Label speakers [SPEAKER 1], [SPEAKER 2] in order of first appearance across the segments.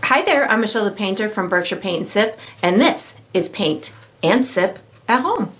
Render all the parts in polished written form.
[SPEAKER 1] Hi there, I'm Michelle the Painter from Berkshire Paint and Sip, and this is Paint and Sip at Home.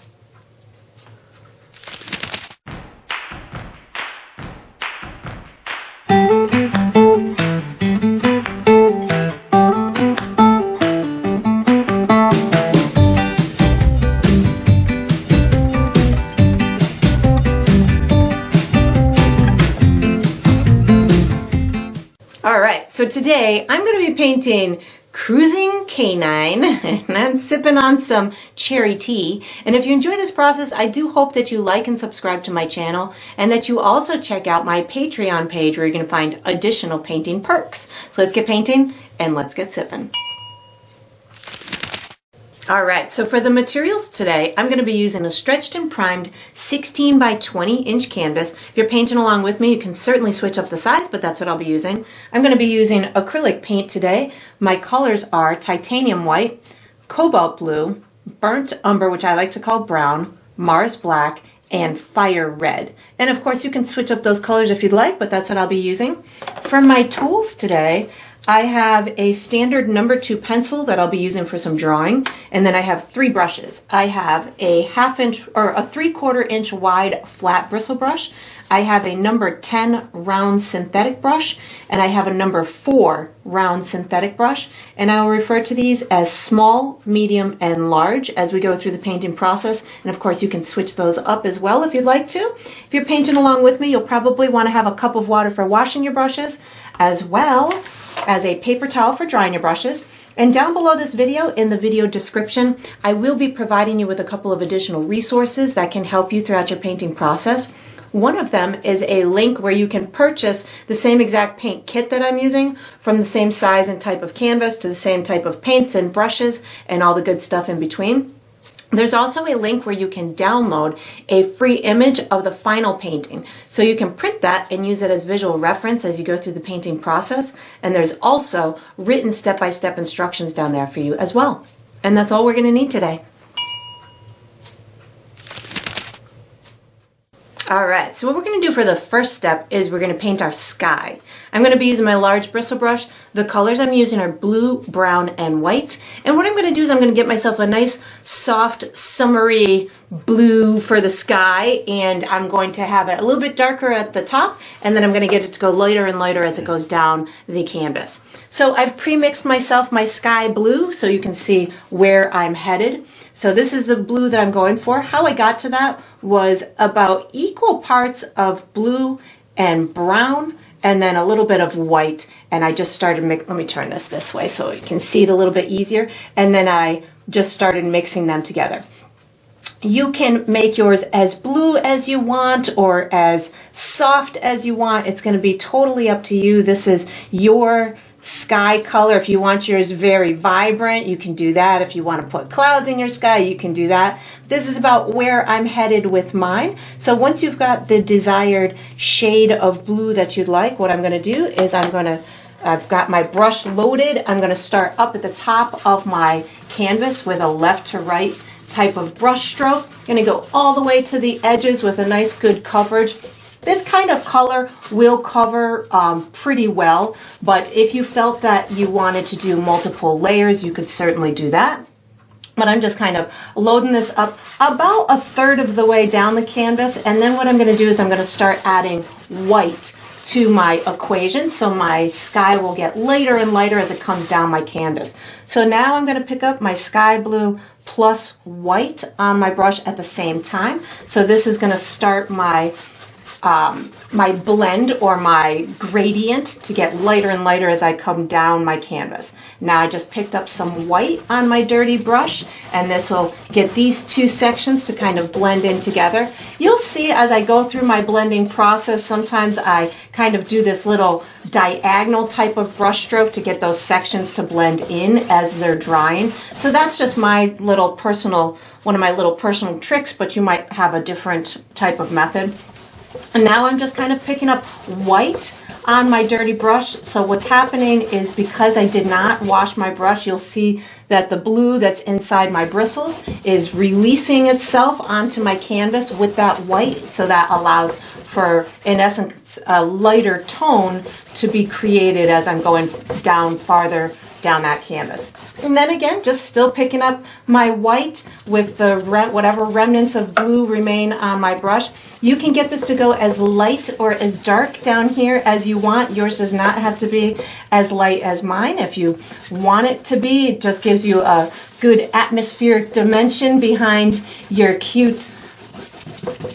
[SPEAKER 1] Alright, so today I'm going to be painting Cruising Canine, and I'm sipping on some cherry tea. And if you enjoy this process, I do hope that you like and subscribe to my channel, and that you also check out my Patreon page where you can find additional painting perks. So let's get painting and let's get sipping. Alright, so for the materials today, I'm going to be using a stretched and primed 16 by 20 inch canvas. If you're painting along with me, you can certainly switch up the size, but that's what I'll be using. I'm going to be using acrylic paint today. My colors are titanium white, cobalt blue, burnt umber, which I like to call brown, Mars black, and fire red. And of course you can switch up those colors if you'd like, but that's what I'll be using. For my tools today, I have a standard number 2 pencil that I'll be using for some drawing, and then I have 3 brushes. I have a 1/2 inch or a 3/4 inch wide flat bristle brush. I have a number 10 round synthetic brush, and I have a number 4 round synthetic brush, and I will refer to these as small, medium, and large as we go through the painting process. And of course you can switch those up as well if you'd like to. If you're painting along with me, you'll probably want to have a cup of water for washing your brushes, as well as a paper towel for drying your brushes. And down below this video, in the video description, I will be providing you with a couple of additional resources that can help you throughout your painting process. One of them is a link where you can purchase the same exact paint kit that I'm using, from the same size and type of canvas to the same type of paints and brushes and all the good stuff in between. There's also a link where you can download a free image of the final painting. So you can print that and use it as visual reference as you go through the painting process. And there's also written step-by-step instructions down there for you as well. And that's all we're going to need today. Alright, so what we're going to do for the first step is we're going to paint our sky. I'm going to be using my large bristle brush. The colors I'm using are blue, brown, and white. And what I'm going to do is I'm going to get myself a nice, soft, summery blue for the sky, and I'm going to have it a little bit darker at the top, and then I'm going to get it to go lighter and lighter as it goes down the canvas. So I've pre-mixed myself my sky blue so you can see where I'm headed. So this is the blue that I'm going for. How I got to that was about equal parts of blue and brown, and then a little bit of white, and I just started let me turn this way so you can see it a little bit easier, and then I just started mixing them together. You can make yours as blue as you want or as soft as you want. It's going to be totally up to you. This is your sky color. If you want yours very vibrant, you can do that. If you want to put clouds in your sky, you can do that. This is about where I'm headed with mine. So once you've got the desired shade of blue that you'd like, what I'm going to do is I've got my brush loaded. I'm going to start up at the top of my canvas with a left to right type of brush stroke. I'm going to go all the way to the edges with a nice good coverage. This kind of color will cover pretty well, but if you felt that you wanted to do multiple layers, you could certainly do that. But I'm just kind of loading this up about 1/3 of the way down the canvas, and then what I'm going to do is I'm going to start adding white to my equation, so my sky will get lighter and lighter as it comes down my canvas. So now I'm going to pick up my sky blue plus white on my brush at the same time. So this is going to start my blend or my gradient to get lighter and lighter as I come down my canvas. Now I just picked up some white on my dirty brush, and this will get these two sections to kind of blend in together. You'll see as I go through my blending process, sometimes I kind of do this little diagonal type of brush stroke to get those sections to blend in as they're drying. So that's just my little personal, one of my little personal tricks, but you might have a different type of method. And now I'm just kind of picking up white on my dirty brush. So what's happening is, because I did not wash my brush, you'll see that the blue that's inside my bristles is releasing itself onto my canvas with that white. So that allows for, in essence, a lighter tone to be created as I'm going down farther down that canvas. And then again, just still picking up my white with the whatever remnants of blue remain on my brush. You can get this to go as light or as dark down here as you want. Yours does not have to be as light as mine. If you want it to be, it just gives you a good atmospheric dimension behind your cute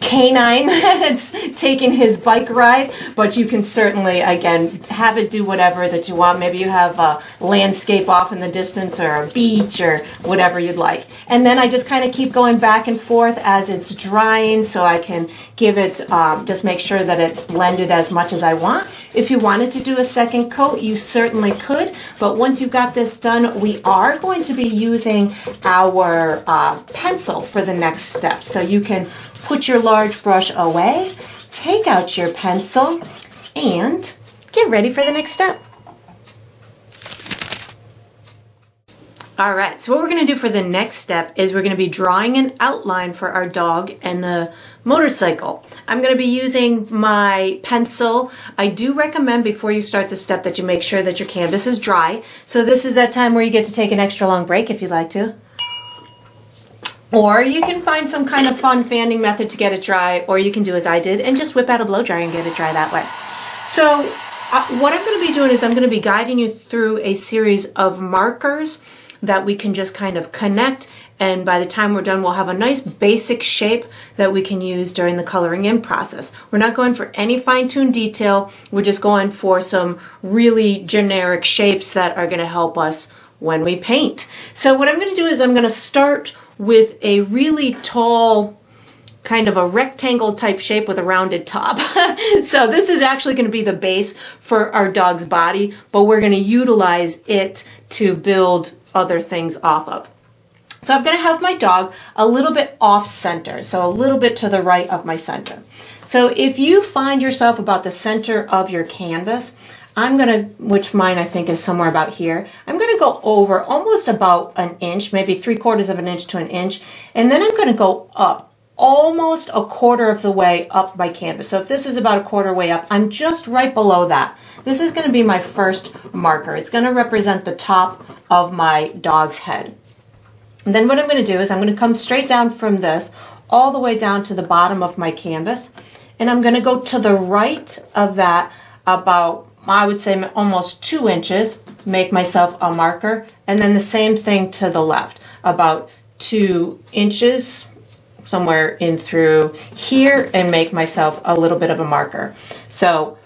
[SPEAKER 1] canine that's taking his bike ride. But you can certainly, again, have it do whatever that you want. Maybe you have a landscape off in the distance or a beach or whatever you'd like. And then I just kind of keep going back and forth as it's drying, so I can give it, just make sure that it's blended as much as I want. If you wanted to do a second coat, you certainly could, but once you've got this done, we are going to be using our pencil for the next step. So you can put your large brush away, take out your pencil, and get ready for the next step. All right, so what we're going to do for the next step is we're going to be drawing an outline for our dog and the motorcycle. I'm going to be using my pencil. I do recommend before you start the step that you make sure that your canvas is dry. So this is that time where you get to take an extra long break if you'd like to. Or you can find some kind of fun fanning method to get it dry, or you can do as I did and just whip out a blow dryer and get it dry that way. So what I'm going to be doing is I'm going to be guiding you through a series of markers that we can just kind of connect, and by the time we're done we'll have a nice basic shape that we can use during the coloring in process. We're not going for any fine-tuned detail, we're just going for some really generic shapes that are going to help us when we paint. So what I'm going to do is I'm going to start with a really tall, kind of a rectangle type shape with a rounded top. So this is actually going to be the base for our dog's body, but we're going to utilize it to build other things off of. So I'm going to have my dog a little bit off center, so a little bit to the right of my center. So if you find yourself about the center of your canvas, I'm going to, which mine I think is somewhere about here, I'm going to go over almost about an inch, maybe 3/4 of an inch to an inch, and then I'm going to go up almost a quarter of the way up my canvas. So if this is about a quarter way up, I'm just right below that. This is going to be my first marker. It's going to represent the top of my dog's head. And then what I'm going to do is I'm going to come straight down from this all the way down to the bottom of my canvas, and I'm going to go to the right of that about, I would say, almost 2 inches, make myself a marker, and then the same thing to the left, about 2 inches, somewhere in through here, and make myself a little bit of a marker. So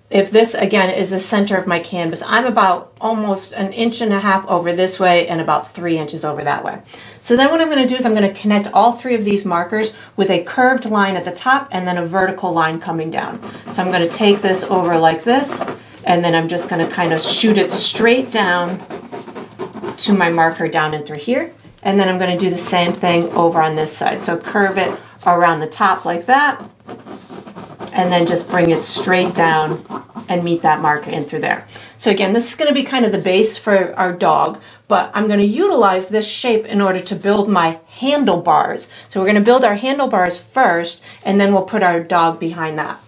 [SPEAKER 1] if this again is the center of my canvas, I'm about almost 1.5 inches over this way and about 3 inches over that way. So then what I'm going to do is I'm going to connect all 3 of these markers with a curved line at the top and then a vertical line coming down. So I'm going to take this over like this, and then I'm just going to kind of shoot it straight down to my marker down in through here. And then I'm going to do the same thing over on this side. So curve it around the top like that, and then just bring it straight down and meet that marker in through there. So again, this is going to be kind of the base for our dog, but I'm going to utilize this shape in order to build my handlebars. So we're going to build our handlebars first, and then we'll put our dog behind that.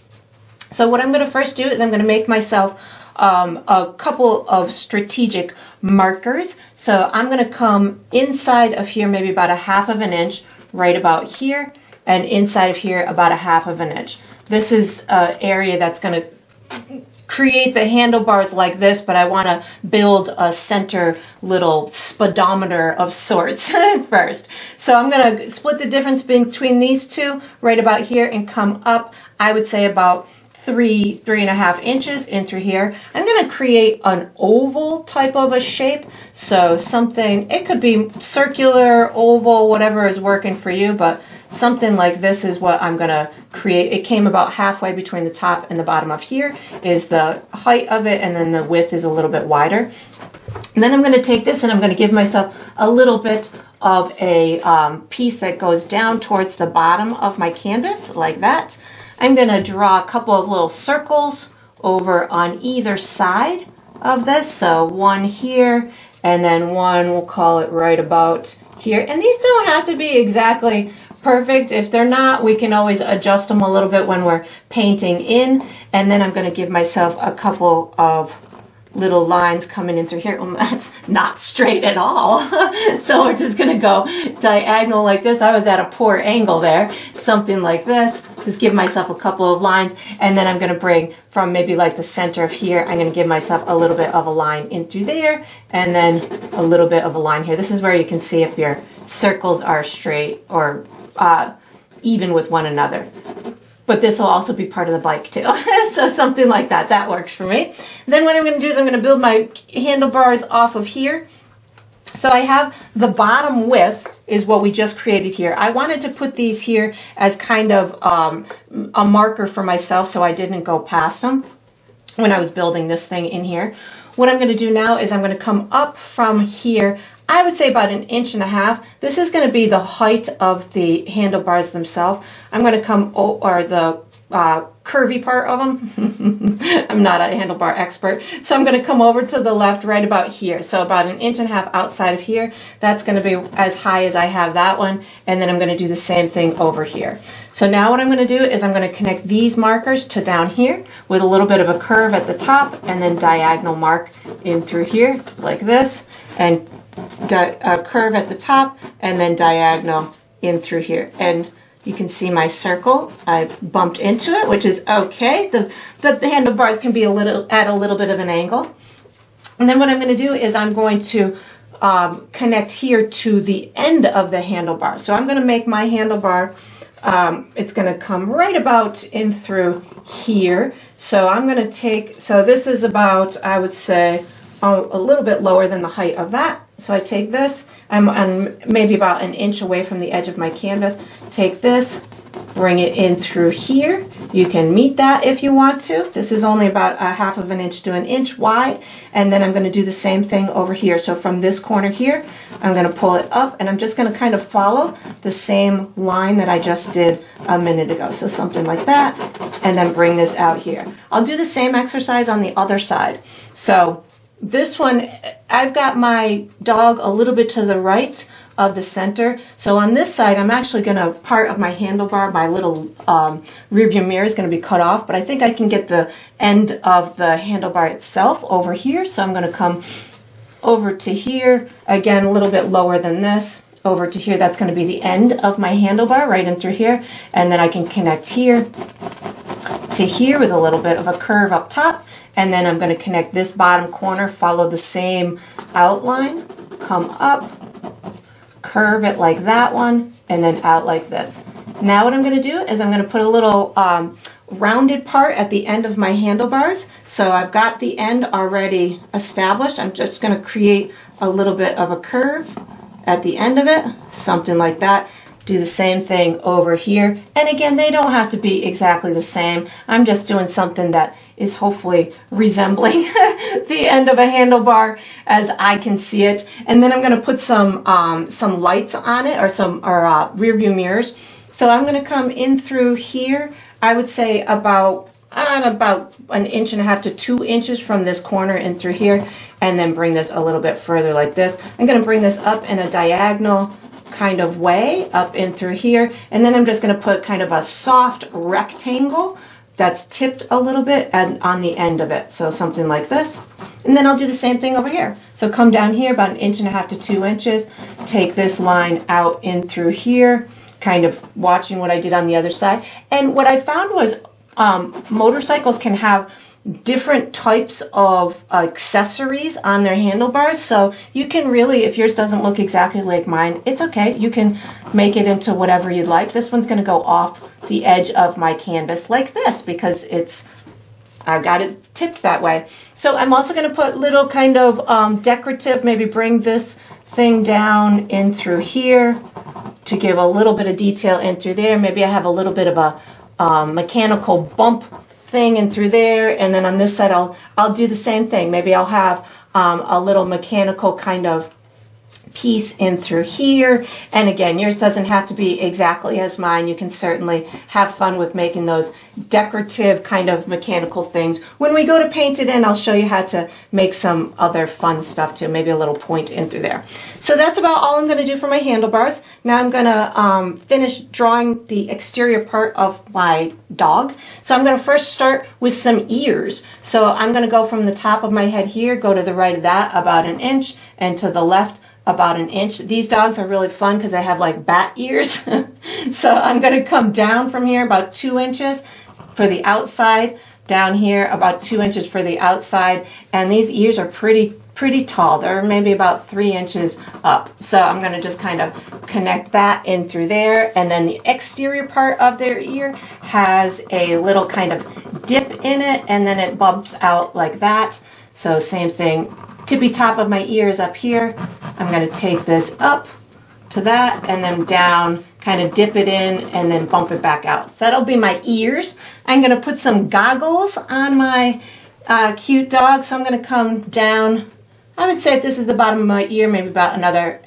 [SPEAKER 1] So what I'm going to first do is I'm going to make myself a couple of strategic markers. So I'm going to come inside of here maybe about 1/2 inch, right about here, and inside of here about 1/2 inch. This is an area that's going to create the handlebars like this, but I want to build a center little speedometer of sorts first. So I'm going to split the difference between these two right about here and come up, I would say about 3.5 inches in through here. I'm going to create an oval type of a shape. So something, it could be circular, oval, whatever is working for you, but something like this is what I'm going to create. It came about halfway between the top and the bottom of here is the height of it, and then the width is a little bit wider. And then I'm going to take this and I'm going to give myself a little bit of a piece that goes down towards the bottom of my canvas like that. I'm going to draw a couple of little circles over on either side of this. So one here, and then one, we'll call it right about here. And these don't have to be exactly perfect. If they're not, we can always adjust them a little bit when we're painting in. And then I'm going to give myself a couple of little lines coming in through here. Well, that's not straight at all. So we're just gonna go diagonal like this. I was at a poor angle there, something like this. Just give myself a couple of lines, and then I'm gonna bring from maybe like the center of here, I'm gonna give myself a little bit of a line in through there, and then a little bit of a line here. This is where you can see if your circles are straight or even with one another. But this will also be part of the bike too. So something like that, that works for me. Then what I'm gonna do is I'm gonna build my handlebars off of here. So I have the bottom width is what we just created here. I wanted to put these here as kind of a marker for myself so I didn't go past them when I was building this thing in here. What I'm gonna do now is I'm gonna come up from here, I would say about 1.5 inches. This is going to be the height of the handlebars themselves. I'm going to come, or the curvy part of them. I'm not a handlebar expert. So I'm going to come over to the left right about here. So about 1.5 inches outside of here. That's going to be as high as I have that one. And then I'm going to do the same thing over here. So now what I'm going to do is I'm going to connect these markers to down here with a little bit of a curve at the top and then diagonal mark in through here like this. And a curve at the top and then diagonal in through here, and you can see my circle. I've bumped into it, which is okay. The handlebars can be at a little bit of an angle. And then what I'm going to do is I'm going to connect here to the end of the handlebar. So I'm going to make my handlebar, it's going to come right about in through here. So I'm going to take, so this is about, I would say, a little bit lower than the height of that. So I take this, I'm maybe about 1 inch away from the edge of my canvas, take this, bring it in through here. You can meet that if you want to. This is only about 1/2 inch to 1 inch wide, and then I'm going to do the same thing over here. So from this corner here, I'm going to pull it up, and I'm just going to kind of follow the same line that I just did a minute ago. So something like that, and then bring this out here. I'll do the same exercise on the other side. So this one, I've got my dog a little bit to the right of the center. So on this side, I'm actually going to, part of my handlebar, my little rear view mirror is going to be cut off, but I think I can get the end of the handlebar itself over here. So I'm going to come over to here, again, a little bit lower than this, over to here. That's going to be the end of my handlebar right in through here. And then I can connect here to here with a little bit of a curve up top. And then I'm going to connect this bottom corner, follow the same outline, come up, curve it like that one, and then out like this. Now what I'm going to do is I'm going to put a little rounded part at the end of my handlebars. So I've got the end already established. I'm just going to create a little bit of a curve at the end of it, something like that. Do the same thing over here. And again, they don't have to be exactly the same. I'm just doing something that is hopefully resembling the end of a handlebar as I can see it. And then I'm going to put some lights on it, or some rear view mirrors. So I'm going to come in through here, I would say about 1.5 inches to 2 inches from this corner in through here, and then bring this a little bit further like this. I'm going to bring this up in a diagonal kind of way up in through here, and then I'm just going to put kind of a soft rectangle that's tipped a little bit on the end of it, so something like this. And then I'll do the same thing over here. So come down here about 1.5 inches to 2 inches, take this line out in through here, kind of watching what I did on the other side. And what I found was motorcycles can have different types of accessories on their handlebars, so you can really, if yours doesn't look exactly like mine, it's okay. You can make it into whatever you'd like. This one's going to go off the edge of my canvas like this because I've got it tipped that way. So I'm also going to put little kind of decorative, maybe bring this thing down in through here to give a little bit of detail in through there. Maybe I have a little bit of a mechanical bump thing in through there, and then on this side I'll do the same thing. Maybe I'll have a little mechanical kind of piece in through here. And again, yours doesn't have to be exactly as mine. You can certainly have fun with making those decorative kind of mechanical things. When we go to paint it in, I'll show you how to make some other fun stuff too, maybe a little point in through there. So that's about all I'm going to do for my handlebars. Now I'm going to finish drawing the exterior part of my dog. So I'm going to first start with some ears. So I'm going to go from the top of my head here, go to the right of that about an inch, and to the left about an inch. These dogs are really fun because they have like bat ears. So I'm going to come down from here about 2 inches for the outside, down here about 2 inches for the outside, and these ears are pretty tall. They're maybe about 3 inches up. So I'm going to just kind of connect that in through there, and then the exterior part of their ear has a little kind of dip in it, and then it bumps out like that. So same thing, tippy top of my ears up here. I'm going to take this up to that and then down, kind of dip it in and then bump it back out. So that'll be my ears. I'm going to put some goggles on my cute dog. So I'm going to come down, I would say if this is the bottom of my ear, maybe about another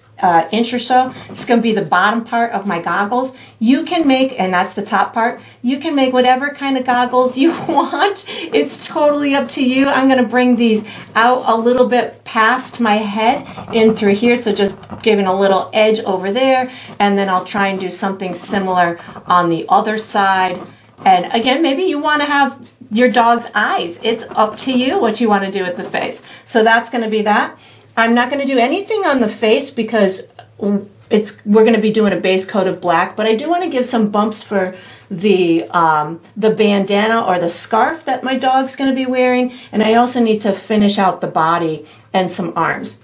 [SPEAKER 1] inch or so. It's going to be the bottom part of my goggles. You can make, and that's the top part, you can make whatever kind of goggles you want. It's totally up to you. I'm going to bring these out a little bit past my head in through here, so just giving a little edge over there, and then I'll try and do something similar on the other side. And again, maybe you want to have your dog's eyes. It's up to you what you want to do with the face. So that's going to be that. I'm not going to do anything on the face because we're going to be doing a base coat of black, but I do want to give some bumps for the bandana or the scarf that my dog's going to be wearing, and I also need to finish out the body and some arms.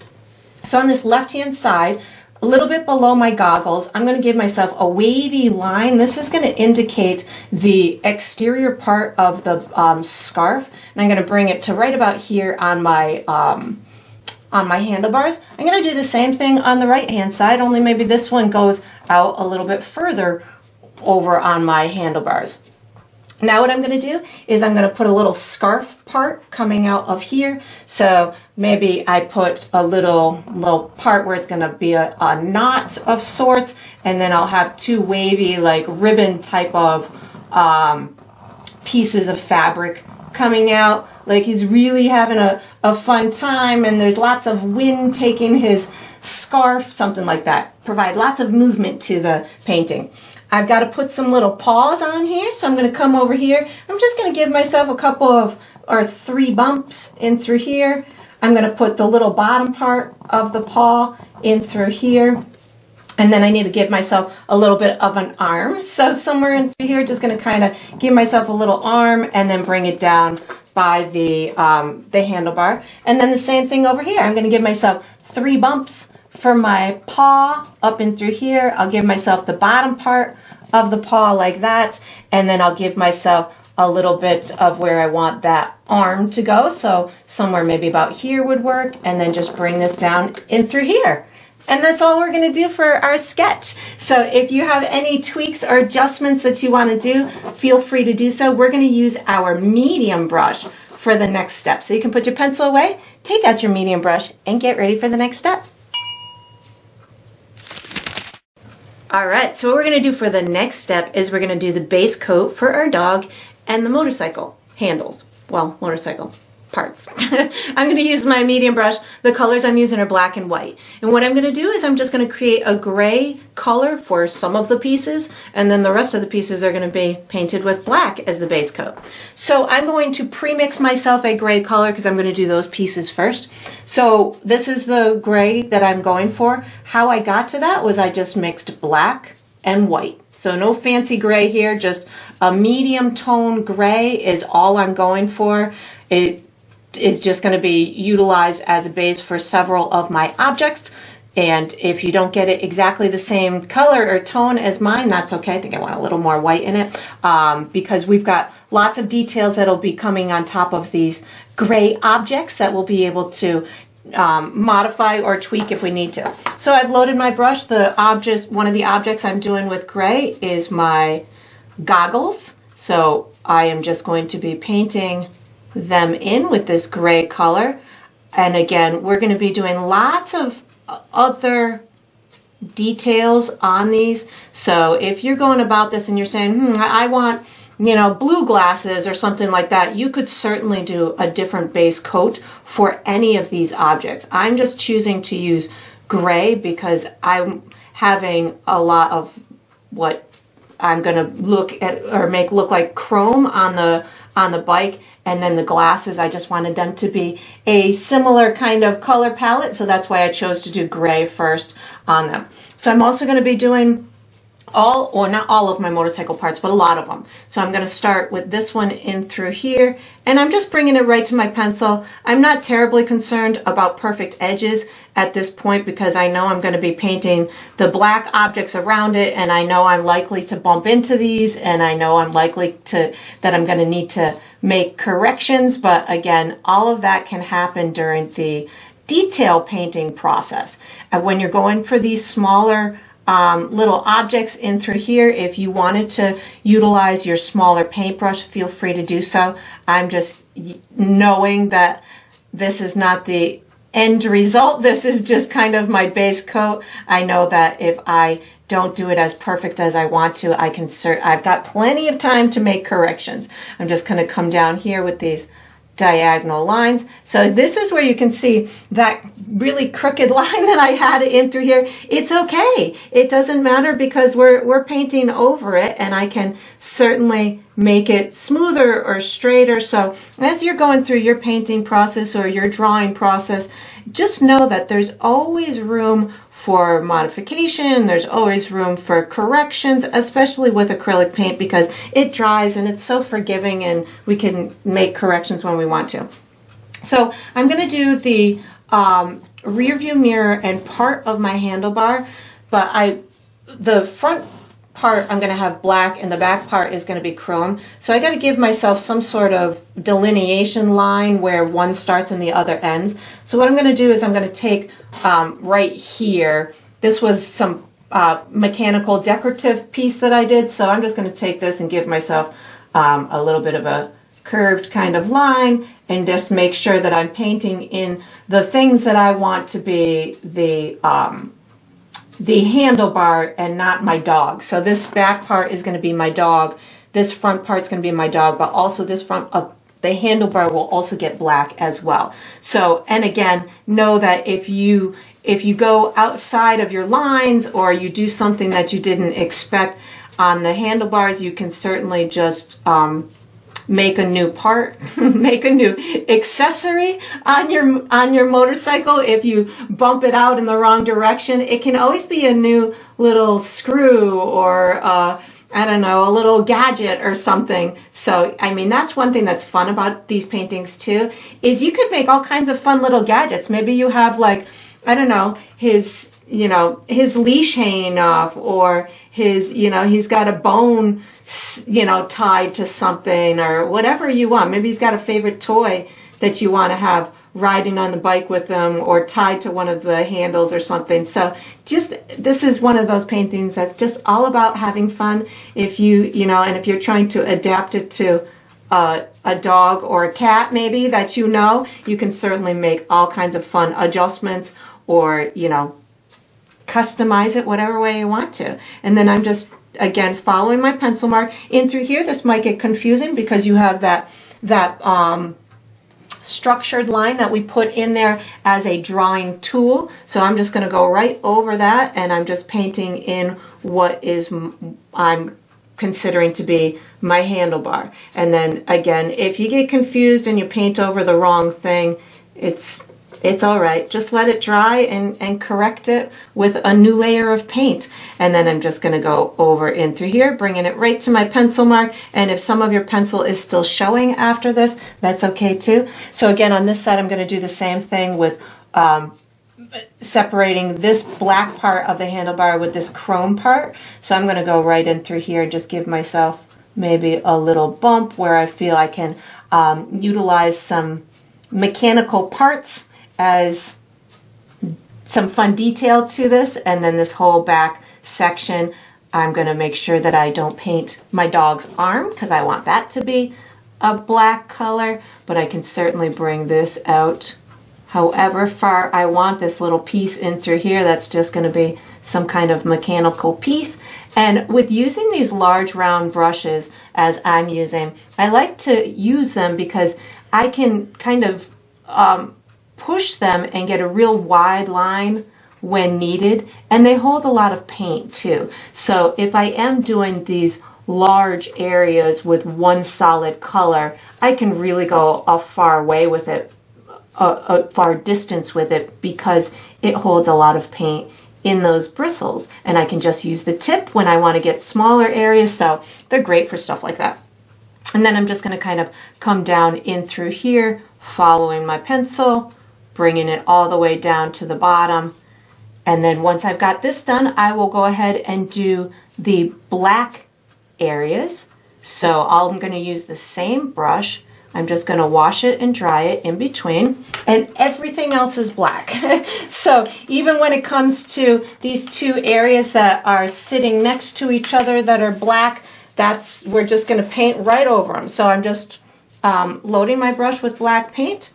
[SPEAKER 1] So on this left-hand side, a little bit below my goggles, I'm going to give myself a wavy line. This is going to indicate the exterior part of the scarf, and I'm going to bring it to right about here on my handlebars. I'm going to do the same thing on the right hand side, only maybe this one goes out a little bit further over on my handlebars. Now what I'm going to do is I'm going to put a little scarf part coming out of here. So maybe I put a little part where it's going to be a knot of sorts, and then I'll have two wavy like ribbon type of pieces of fabric coming out. Like he's really having a fun time, and there's lots of wind taking his scarf, something like that. Provide lots of movement to the painting. I've got to put some little paws on here, so I'm going to come over here. I'm just going to give myself a couple of, or 3 bumps in through here. I'm going to put the little bottom part of the paw in through here. And then I need to give myself a little bit of an arm. So somewhere in through here, just going to kind of give myself a little arm and then bring it down by the handlebar. And then the same thing over here. I'm going to give myself 3 bumps for my paw up in through here. I'll give myself the bottom part of the paw like that, and then I'll give myself a little bit of where I want that arm to go. So somewhere maybe about here would work, and then just bring this down in through here. And that's all we're going to do for our sketch. So if you have any tweaks or adjustments that you want to do, feel free to do so. We're going to use our medium brush for the next step. So you can put your pencil away, take out your medium brush, and get ready for the next step. All right, so what we're going to do for the next step is we're going to do the base coat for our dog and the motorcycle handles. Well, motorcycle parts. I'm going to use my medium brush. The colors I'm using are black and white. And what I'm going to do is I'm just going to create a gray color for some of the pieces, and then the rest of the pieces are going to be painted with black as the base coat. So I'm going to pre-mix myself a gray color because I'm going to do those pieces first. So this is the gray that I'm going for. How I got to that was I just mixed black and white. So no fancy gray here, just a medium tone gray is all I'm going for. It is just going to be utilized as a base for several of my objects. And if you don't get it exactly the same color or tone as mine, that's okay. I think I want a little more white in it because we've got lots of details that'll be coming on top of these gray objects that we'll be able to modify or tweak if we need to. So I've loaded my brush. One of the objects I'm doing with gray is my goggles. So I am just going to be painting them in with this gray color. And again, we're going to be doing lots of other details on these. So if you're going about this and you're saying, I want, you know, blue glasses or something like that, you could certainly do a different base coat for any of these objects. I'm just choosing to use gray because I'm having a lot of what I'm going to look at or make look like chrome on the bike, and then the glasses, I just wanted them to be a similar kind of color palette, so that's why I chose to do gray first on them. So I'm also going to be doing all, or not all of my motorcycle parts, but a lot of them. So I'm going to start with this one in through here, and I'm just bringing it right to my pencil. I'm not terribly concerned about perfect edges at this point because I know I'm going to be painting the black objects around it, and I know I'm likely to bump into these, and I know I'm likely to, that I'm going to need to make corrections, but again, all of that can happen during the detail painting process. And when you're going for these smaller little objects in through here, if you wanted to utilize your smaller paintbrush, feel free to do so. I'm just knowing that this is not the end result. This is just kind of my base coat. I know that if I don't do it as perfect as I want to, I've got plenty of time to make corrections. I'm just going to come down here with these diagonal lines. So this is where you can see that really crooked line that I had in through here. It's okay. It doesn't matter because we're painting over it, and I can certainly make it smoother or straighter. So as you're going through your painting process or your drawing process, just know that there's always room for modification. There's always room for corrections, especially with acrylic paint because it dries and it's so forgiving and we can make corrections when we want to. So I'm going to do the rear view mirror and part of my handlebar, but the front part I'm going to have black and the back part is going to be chrome. So I got to give myself some sort of delineation line where one starts and the other ends. So what I'm going to do is I'm going to take right here, this was some mechanical decorative piece that I did, so I'm just going to take this and give myself a little bit of a curved kind of line and just make sure that I'm painting in the things that I want to be the handlebar and not my dog. So this back part is going to be my dog, this front part is going to be my dog, but also this front the handlebar will also get black as well. So, and again, know that if you go outside of your lines or you do something that you didn't expect on the handlebars, you can certainly just make a new part, make a new accessory on your motorcycle. If you bump it out in the wrong direction, it can always be a new little screw or I don't know, a little gadget or something. So, I mean, that's one thing that's fun about these paintings too, is you could make all kinds of fun little gadgets. Maybe you have like, I don't know, his leash hanging off, or he's got a bone, tied to something, or whatever you want. Maybe he's got a favorite toy that you want to have riding on the bike with them or tied to one of the handles or something. So this is one of those paintings that's just all about having fun. If and if you're trying to adapt it to a dog or a cat maybe that you can certainly make all kinds of fun adjustments or, customize it whatever way you want to. And then I'm just, again, following my pencil mark in through here. This might get confusing because you have that structured line that we put in there as a drawing tool. So I'm just going to go right over that, and I'm just painting in what is I'm considering to be my handlebar. And then again, if you get confused and you paint over the wrong thing, it's all right. Just let it dry and correct it with a new layer of paint. And then I'm just going to go over in through here, bringing it right to my pencil mark. And if some of your pencil is still showing after this, that's okay too. So again, on this side, I'm going to do the same thing with separating this black part of the handlebar with this chrome part. So I'm going to go right in through here and just give myself maybe a little bump where I feel I can utilize some mechanical parts as some fun detail to this. And then this whole back section, I'm going to make sure that I don't paint my dog's arm because I want that to be a black color, but I can certainly bring this out however far I want this little piece in through here. That's just going to be some kind of mechanical piece. And with using these large round brushes as I'm using, I like to use them because I can kind of push them and get a real wide line when needed, and they hold a lot of paint too. So if I am doing these large areas with one solid color, I can really go a far way with it, a far distance with it, because it holds a lot of paint in those bristles, and I can just use the tip when I want to get smaller areas. So they're great for stuff like that. And then I'm just going to kind of come down in through here, following my pencil, bringing it all the way down to the bottom. And then once I've got this done, I will go ahead and do the black areas. So I'm going to use the same brush. I'm just going to wash it and dry it in between, and everything else is black. So even when it comes to these two areas that are sitting next to each other that are black, we're just going to paint right over them. So I'm just loading my brush with black paint.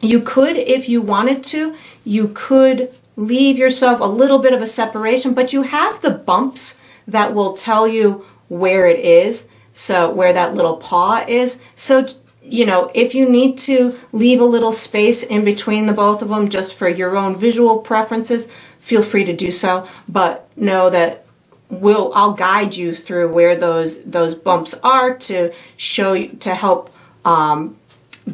[SPEAKER 1] You could, if you wanted to, you could leave yourself a little bit of a separation, but you have the bumps that will tell you where it is, so where that little paw is. So, you know, if you need to leave a little space in between the both of them just for your own visual preferences, feel free to do so, but know that I'll guide you through where those bumps are to show you, to help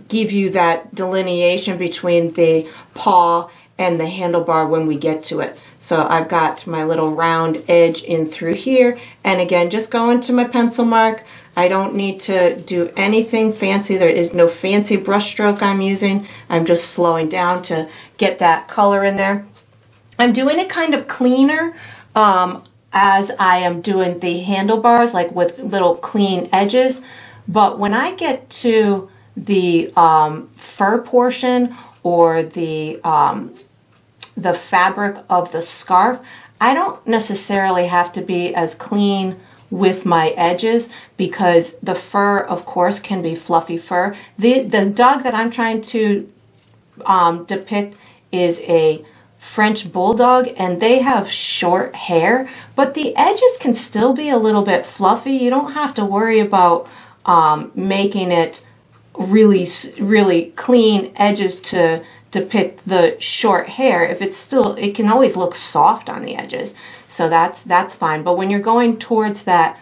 [SPEAKER 1] give you that delineation between the paw and the handlebar when we get to it. So I've got my little round edge in through here, and again, just go into my pencil mark. I don't need to do anything fancy. There is no fancy brush stroke I'm using. I'm just slowing down to get that color in there. I'm doing it kind of cleaner as I am doing the handlebars, like with little clean edges. But when I get to the fur portion or the fabric of the scarf, I don't necessarily have to be as clean with my edges, because the fur, of course, can be fluffy fur. The dog that I'm trying to depict is a French Bulldog, and they have short hair, but the edges can still be a little bit fluffy. You don't have to worry about making it really clean edges to depict the short hair. If it's still, it can always look soft on the edges, so that's fine. But when you're going towards that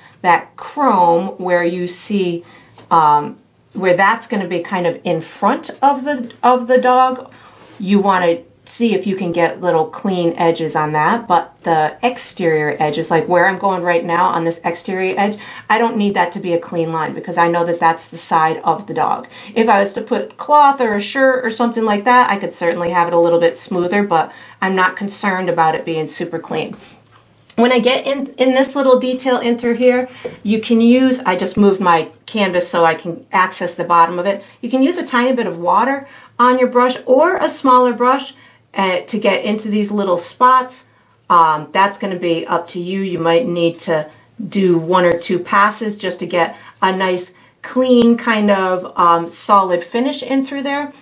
[SPEAKER 1] chrome, where you see where that's going to be kind of in front of the dog, you want to see if you can get little clean edges on that. But the exterior edges, like where I'm going right now on this exterior edge, I don't need that to be a clean line, because I know that that's the side of the dog. If I was to put cloth or a shirt or something like that, I could certainly have it a little bit smoother, but I'm not concerned about it being super clean. When I get in this little detail in through here, you can use, I just moved my canvas so I can access the bottom of it. You can use a tiny bit of water on your brush or a smaller brush to get into these little spots. That's going to be up to you. You might need to do 1 or 2 passes just to get a nice clean kind of solid finish in through there.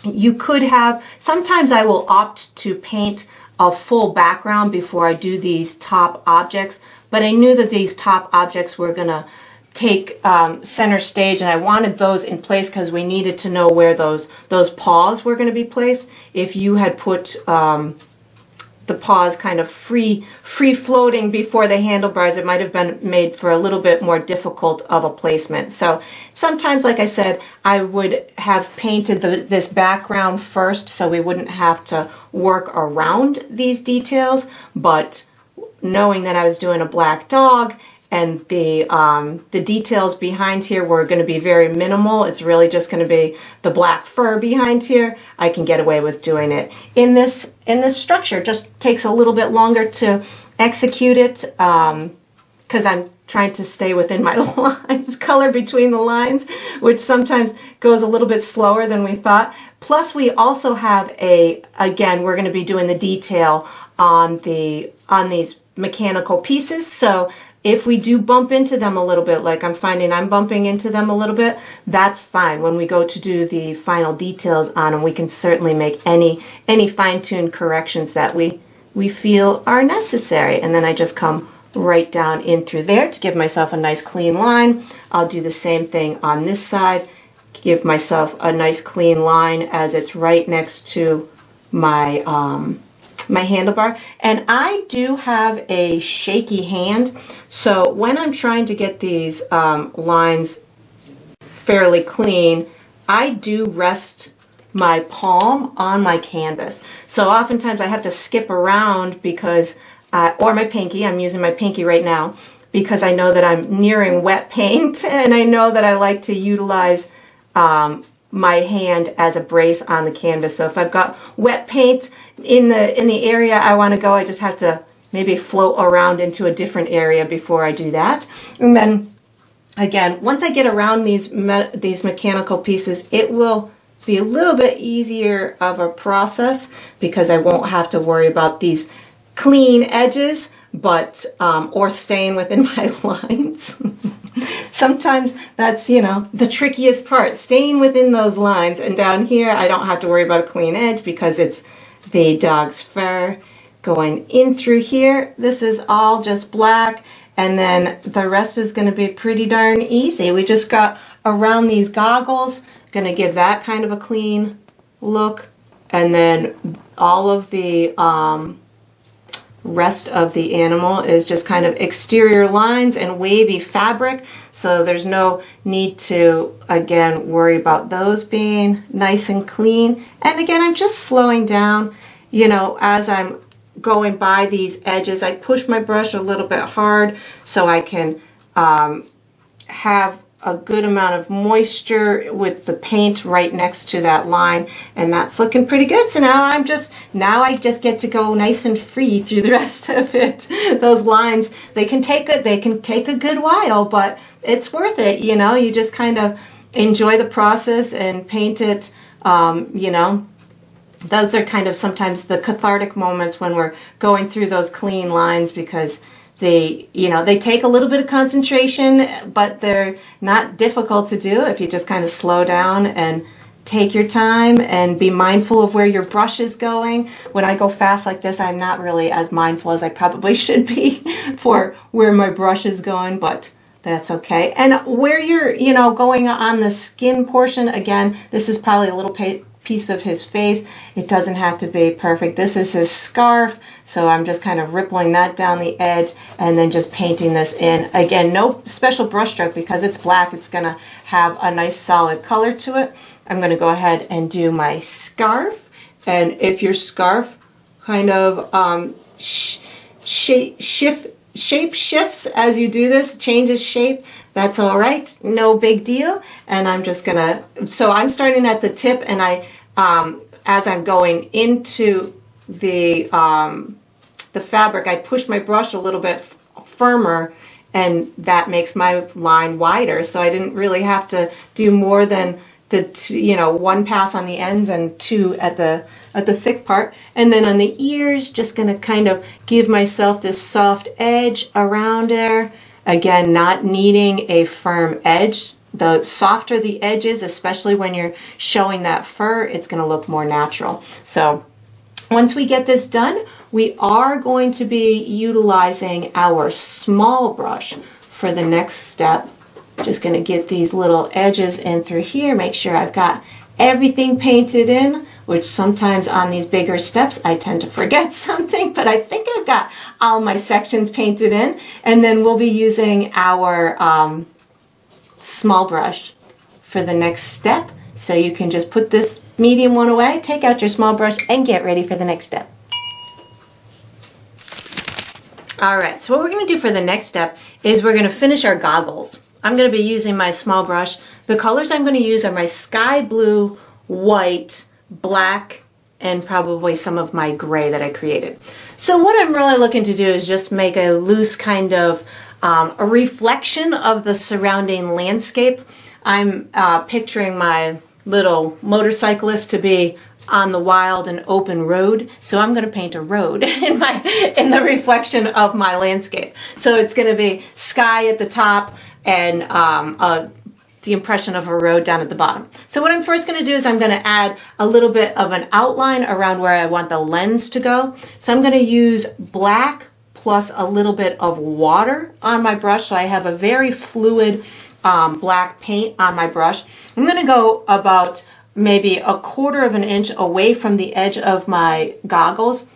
[SPEAKER 1] You could have, sometimes I will opt to paint a full background before I do these top objects, but I knew that these top objects were going to take center stage, and I wanted those in place because we needed to know where those paws were going to be placed. If you had put the paws kind of free floating before the handlebars, it might have been made for a little bit more difficult of a placement. So sometimes, like I said, I would have painted this background first so we wouldn't have to work around these details, but knowing that I was doing a black dog and the details behind here were going to be very minimal, it's really just going to be the black fur behind here, I can get away with doing it. In this structure, just takes a little bit longer to execute it because I'm trying to stay within my lines, color between the lines, which sometimes goes a little bit slower than we thought. Plus we also have again, we're going to be doing the detail on these mechanical pieces, so If we do bump into them a little bit, like I'm finding I'm bumping into them a little bit, that's fine. When we go to do the final details on them, we can certainly make any fine-tuned corrections that we feel are necessary. And then I just come right down in through there to give myself a nice clean line. I'll do the same thing on this side, give myself a nice clean line as it's right next to my my handlebar. And I do have a shaky hand, so when I'm trying to get these lines fairly clean, I do rest my palm on my canvas. So oftentimes I have to skip around because, or my pinky, I'm using my pinky right now, because I know that I'm nearing wet paint and I know that I like to utilize my hand as a brace on the canvas. So if I've got wet paint in the area I want to go, I just have to maybe float around into a different area before I do that. And then again, once I get around these mechanical pieces, it will be a little bit easier of a process because I won't have to worry about these clean edges, but or staying within my lines. Sometimes that's, you know, the trickiest part, staying within those lines. And down here, I don't have to worry about a clean edge because it's the dog's fur going in through here. This is all just black, and then the rest is going to be pretty darn easy. We just got around these goggles, going to give that kind of a clean look, and then all of the rest of the animal is just kind of exterior lines and wavy fabric, so there's no need to again worry about those being nice and clean. And again, I'm just slowing down, you know, as I'm going by these edges. I push my brush a little bit hard so I can have a good amount of moisture with the paint right next to that line, and that's looking pretty good. So now I just get to go nice and free through the rest of it. Those lines, they can take a good while, but it's worth it. You know, you just kind of enjoy the process and paint it. You know, those are kind of sometimes the cathartic moments when we're going through those clean lines, because they, you know, they take a little bit of concentration, but they're not difficult to do if you just kind of slow down and take your time and be mindful of where your brush is going. When I go fast like this, I'm not really as mindful as I probably should be for where my brush is going, but that's okay. And where you're, you know, going on the skin portion, again, this is probably a little piece of his face. It doesn't have to be perfect. This is his scarf, so I'm just kind of rippling that down the edge and then just painting this in. Again, no special brush stroke because it's black. It's gonna have a nice solid color to it. I'm gonna go ahead and do my scarf, and if your scarf kind of shape shifts as you do this, changes shape, that's all right, no big deal. And I'm just gonna, so I'm starting at the tip, and I, as I'm going into the fabric, I push my brush a little bit firmer, and that makes my line wider. So I didn't really have to do more than you know, one pass on the ends and two at the thick part. And then on the ears, just gonna kind of give myself this soft edge around there. Again, not needing a firm edge. The softer the edge is, especially when you're showing that fur, it's gonna look more natural. So once we get this done, we are going to be utilizing our small brush for the next step. Just gonna get these little edges in through here, make sure I've got everything painted in, which sometimes on these bigger steps I tend to forget something, but I think I've got all my sections painted in. And then we'll be using our small brush for the next step. So you can just put this medium one away, take out your small brush, and get ready for the next step. All right, so what we're gonna do for the next step is we're gonna finish our goggles. I'm going to be using my small brush. The colors I'm going to use are my sky blue, white, black, and probably some of my gray that I created. So what I'm really looking to do is just make a loose kind of a reflection of the surrounding landscape. I'm picturing my little motorcyclist to be on the wild and open road. So I'm going to paint a road in the reflection of my landscape. So it's going to be sky at the top and the impression of a road down at the bottom. So what I'm first going to do is I'm going to add a little bit of an outline around where I want the lens to go. So I'm going to use black plus a little bit of water on my brush. So I have a very fluid black paint on my brush. I'm going to go about maybe 1/4 of an inch away from the edge of my goggles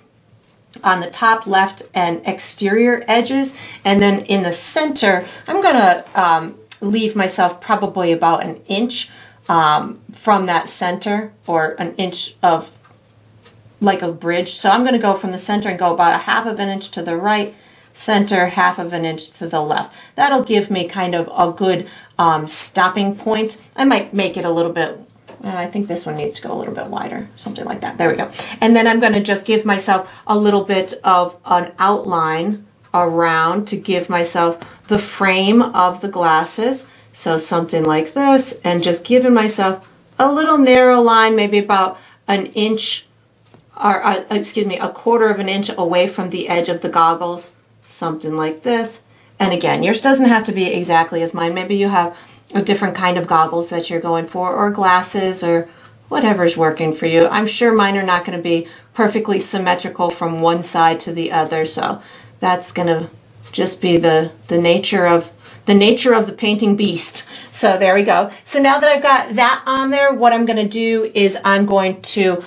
[SPEAKER 1] on the top left and exterior edges. And then in the center, I'm going to leave myself probably about 1 inch from that center, or 1 inch of like a bridge. So I'm going to go from the center and go about 1/2 of an inch to the right, center 1/2 of an inch to the left. That'll give me kind of a good stopping point. I might make it a little bit, I think this one needs to go a little bit wider, something like that. There we go. And then I'm going to just give myself a little bit of an outline around to give myself the frame of the glasses. So something like this, and just giving myself a little narrow line, maybe about 1 inch, or excuse me, 1/4 of an inch away from the edge of the goggles, something like this. And again, yours doesn't have to be exactly as mine. Maybe you have a different kind of goggles that you're going for, or glasses, or whatever's working for you. I'm sure mine are not going to be perfectly symmetrical from one side to the other, so that's going to just be the nature of the painting beast. So there we go. So now that I've got that on there, what I'm going to do is I'm going to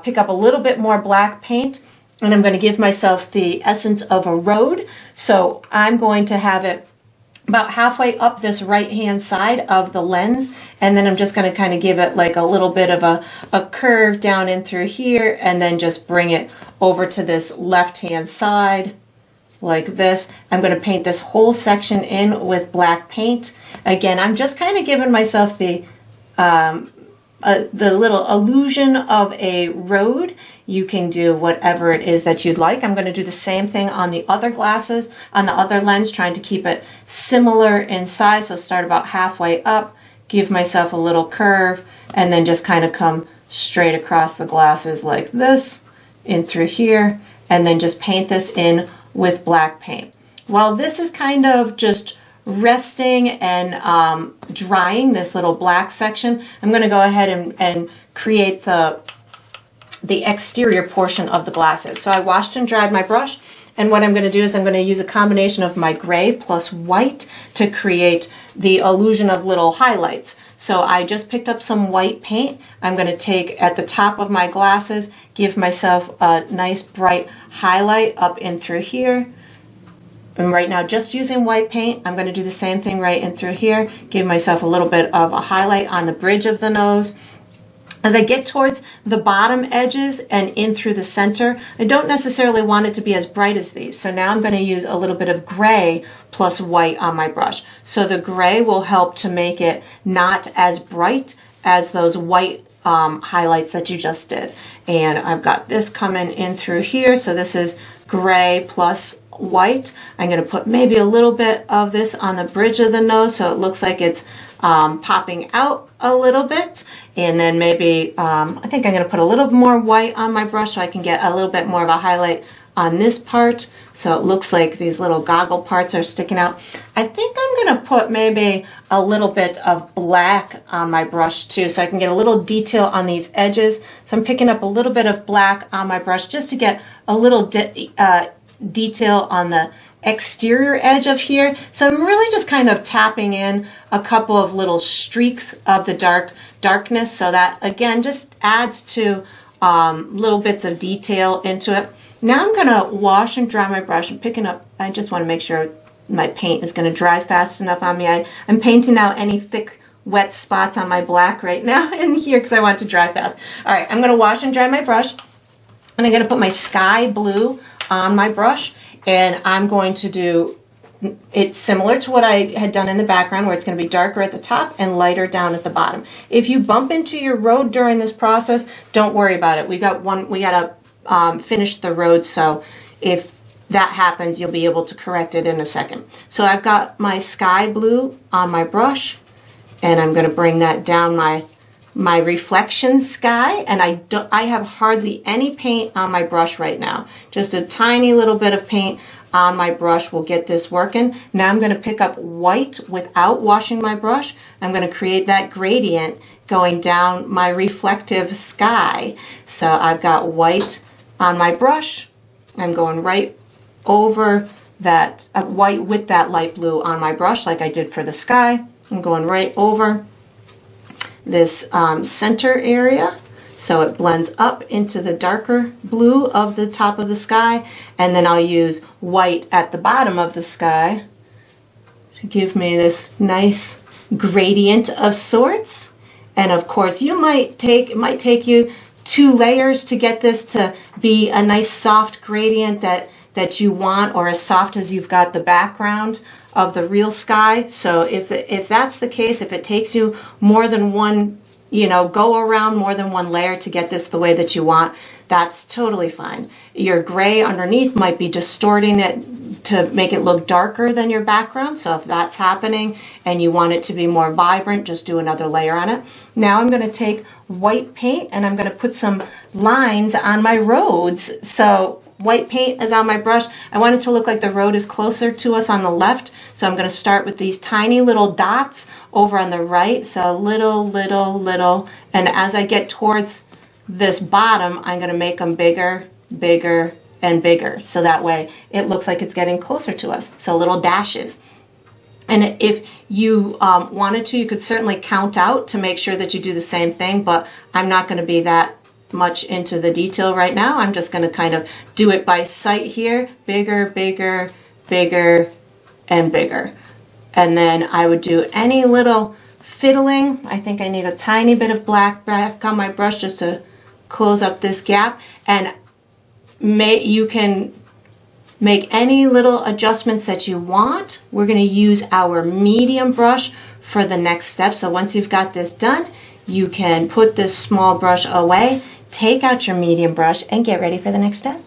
[SPEAKER 1] pick up a little bit more black paint, and I'm going to give myself the essence of a road. So I'm going to have it about halfway up this right hand side of the lens, and then I'm just going to kind of give it like a little bit of a curve down in through here, and then just bring it over to this left hand side like this. I'm going to paint this whole section in with black paint. Again, I'm just kind of giving myself the little illusion of a road. You can do whatever it is that you'd like. I'm going to do the same thing on the other glasses, on the other lens, trying to keep it similar in size. So start about halfway up, give myself a little curve, and then just kind of come straight across the glasses like this, in through here, and then just paint this in with black paint. While this is kind of just resting and drying, this little black section, I'm going to go ahead and create the exterior portion of the glasses. So I washed and dried my brush, and what I'm going to do is I'm going to use a combination of my gray plus white to create the illusion of little highlights. So I just picked up some white paint. I'm going to take at the top of my glasses, give myself a nice bright highlight up in through here. And right now just using white paint, I'm going to do the same thing right in through here, give myself a little bit of a highlight on the bridge of the nose. As I get towards the bottom edges and in through the center, I don't necessarily want it to be as bright as these. So now I'm going to use a little bit of gray plus white on my brush. So the gray will help to make it not as bright as those white highlights that you just did. And I've got this coming in through here. So this is gray plus white. I'm going to put maybe a little bit of this on the bridge of the nose so it looks like it's popping out a little bit. And then maybe, I think I'm going to put a little more white on my brush so I can get a little bit more of a highlight on this part. So it looks like these little goggle parts are sticking out. I think I'm going to put maybe a little bit of black on my brush too, so I can get a little detail on these edges. So I'm picking up a little bit of black on my brush just to get a little detail on the exterior edge of here. So I'm really just kind of tapping in a couple of little streaks of the darkness, so that again just adds to little bits of detail into it. Now I'm going to wash and dry my brush. I'm picking up, I just want to make sure my paint is going to dry fast enough on me. I'm painting out any thick wet spots on my black right now in here because I want it to dry fast. All right, I'm going to wash and dry my brush, and I'm going to put my sky blue on my brush, and I'm going to do it similar to what I had done in the background, where it's going to be darker at the top and lighter down at the bottom. If you bump into your road during this process, don't worry about it. We got to finish the road, so if that happens, you'll be able to correct it in a second. So I've got my sky blue on my brush, and I'm going to bring that down my my reflection sky, and I have hardly any paint on my brush right now. Just a tiny little bit of paint on my brush will get this working. Now I'm going to pick up white without washing my brush. I'm going to create that gradient going down my reflective sky. So I've got white on my brush. I'm going right over that white with that light blue on my brush like I did for the sky. I'm going right over this center area so it blends up into the darker blue of the top of the sky, and then I'll use white at the bottom of the sky to give me this nice gradient of sorts. And of course it might take you 2 layers to get this to be a nice soft gradient that you want, or as soft as you've got the background of the real sky. So if that's the case, if it takes you more than one, go around more than one layer to get this the way that you want, that's totally fine. Your gray underneath might be distorting it to make it look darker than your background. So if that's happening and you want it to be more vibrant, just do another layer on it. Now I'm going to take white paint and I'm going to put some lines on my roads. So white paint is on my brush. I want it to look like the road is closer to us on the left. So I'm going to start with these tiny little dots over on the right. So little, little, little. And as I get towards this bottom, I'm going to make them bigger, bigger, and bigger. So that way it looks like it's getting closer to us. So little dashes. And if you wanted to, you could certainly count out to make sure that you do the same thing, but I'm not going to be that much into the detail right now. I'm just going to kind of do it by sight here. Bigger, bigger, bigger, and bigger. And then I would do any little fiddling. I think I need a tiny bit of black back on my brush just to close up this gap. And you can make any little adjustments that you want. We're going to use our medium brush for the next step. So once you've got this done, you can put this small brush away, take out your medium brush, and get ready for the next step.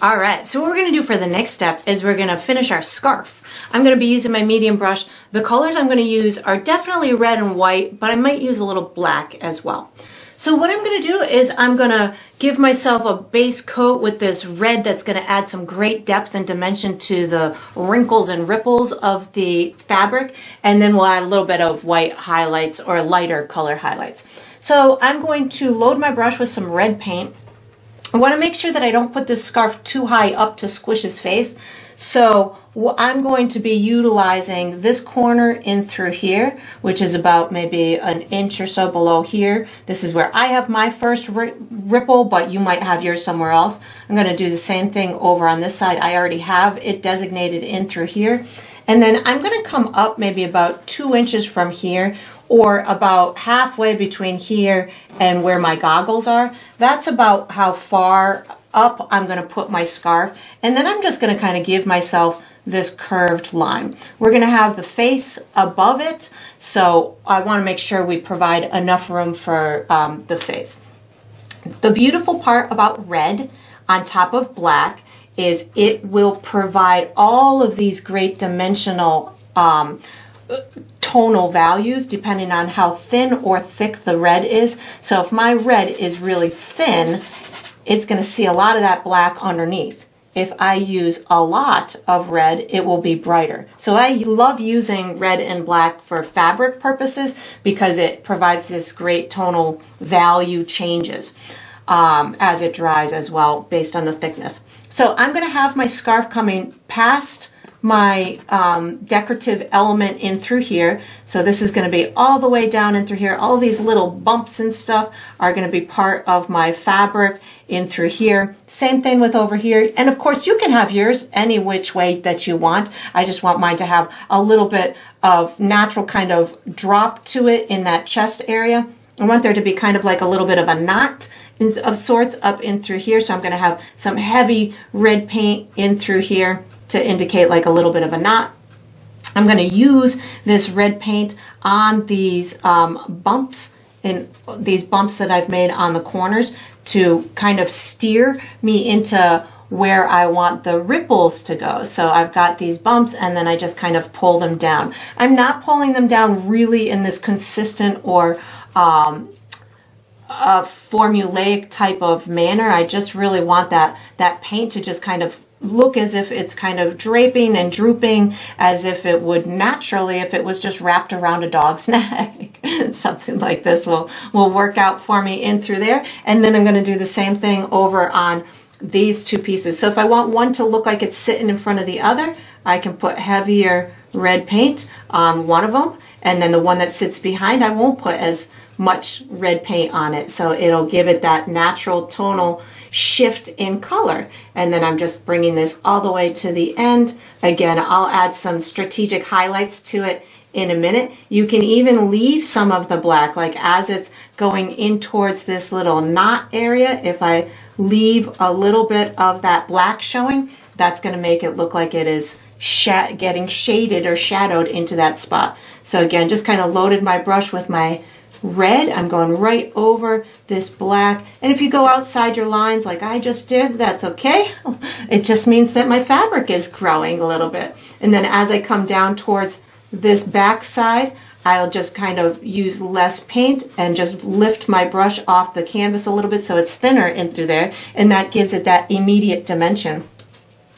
[SPEAKER 1] All right, so what we're going to do for the next step is we're going to finish our scarf. I'm going to be using my medium brush. The colors I'm going to use are definitely red and white, but I might use a little black as well. So what I'm going to do is I'm going to give myself a base coat with this red that's going to add some great depth and dimension to the wrinkles and ripples of the fabric. And then we'll add a little bit of white highlights or lighter color highlights. So I'm going to load my brush with some red paint. I want to make sure that I don't put this scarf too high up to squish his face. So I'm going to be utilizing this corner in through here, which is about maybe an inch or so below here. This is where I have my first ripple, but you might have yours somewhere else. I'm going to do the same thing over on this side. I already have it designated in through here. And then I'm going to come up maybe about 2 inches from here, or about halfway between here and where my goggles are. That's about how far up I'm going to put my scarf. And then I'm just going to kind of give myself this curved line. We're going to have the face above it, so I want to make sure we provide enough room for the face. The beautiful part about red on top of black is it will provide all of these great dimensional tonal values depending on how thin or thick the red is. So if my red is really thin, it's going to see a lot of that black underneath. If I use a lot of red, it will be brighter. So I love using red and black for fabric purposes because it provides this great tonal value changes as it dries as well based on the thickness. So I'm going to have my scarf coming past my decorative element in through here. So this is going to be all the way down in through here. All these little bumps and stuff are going to be part of my fabric in through here. Same thing with over here. And of course you can have yours any which way that you want. I just want mine to have a little bit of natural kind of drop to it in that chest area. I want there to be kind of like a little bit of a knot of sorts up in through here. So I'm going to have some heavy red paint in through here to indicate like a little bit of a knot. I'm going to use this red paint on these bumps that I've made on the corners to kind of steer me into where I want the ripples to go. So I've got these bumps and then I just kind of pull them down. I'm not pulling them down really in this consistent or a formulaic type of manner. I just really want that paint to just kind of look as if it's kind of draping and drooping as if it would naturally if it was just wrapped around a dog's neck. Something like this will work out for me in through there. And then I'm going to do the same thing over on these two pieces. So if I want one to look like it's sitting in front of the other, I can put heavier red paint on one of them, and then the one that sits behind, I won't put as much red paint on it, so it'll give it that natural tonal shift in color. And then I'm just bringing this all the way to the end. Again, I'll add some strategic highlights to it in a minute. You can even leave some of the black, like as it's going in towards this little knot area. If I leave a little bit of that black showing, that's going to make it look like it is getting shaded or shadowed into that spot. So again, just kind of loaded my brush with my red. I'm going right over this black. And if you go outside your lines like I just did, that's okay. It just means that my fabric is growing a little bit. And then as I come down towards this back side, I'll just kind of use less paint and just lift my brush off the canvas a little bit so it's thinner in through there, and that gives it that immediate dimension.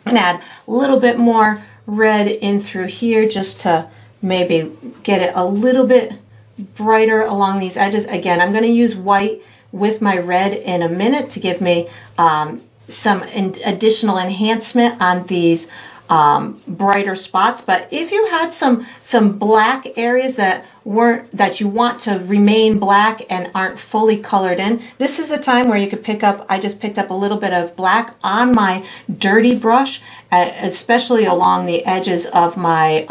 [SPEAKER 1] And add a little bit more red in through here just to maybe get it a little bit brighter along these edges. Again, I'm going to use white with my red in a minute to give me some additional enhancement on these brighter spots. But if you had some black areas that you want to remain black and aren't fully colored in, this is the time where you could pick up, I just picked up a little bit of black on my dirty brush, especially along the edges of my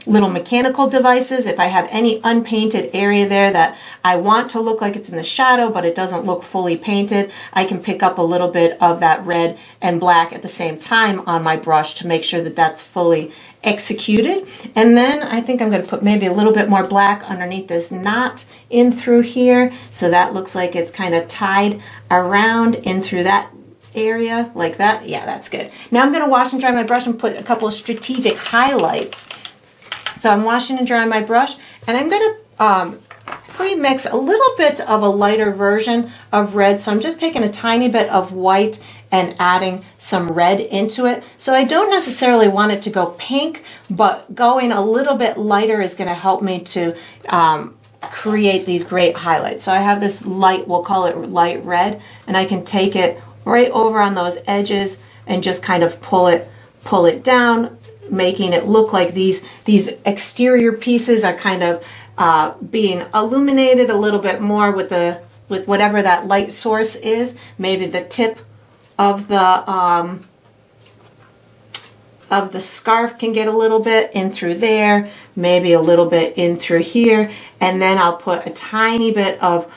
[SPEAKER 1] little mechanical devices. If I have any unpainted area there that I want to look like it's in the shadow but it doesn't look fully painted, I can pick up a little bit of that red and black at the same time on my brush to make sure that that's fully executed. And then I think I'm going to put maybe a little bit more black underneath this knot in through here, so that looks like it's kind of tied around in through that area like that. Yeah, that's good. Now I'm going to wash and dry my brush and put a couple of strategic highlights. So I'm washing and drying my brush, and I'm going to pre-mix a little bit of a lighter version of red. So I'm just taking a tiny bit of white and adding some red into it. So I don't necessarily want it to go pink, but going a little bit lighter is going to help me to create these great highlights. So I have this light, we'll call it light red, and I can take it right over on those edges and just kind of pull it down, making it look like these exterior pieces are kind of being illuminated a little bit more with whatever that light source is. Maybe the tip of the scarf can get a little bit in through there, maybe a little bit in through here, and then I'll put a tiny bit of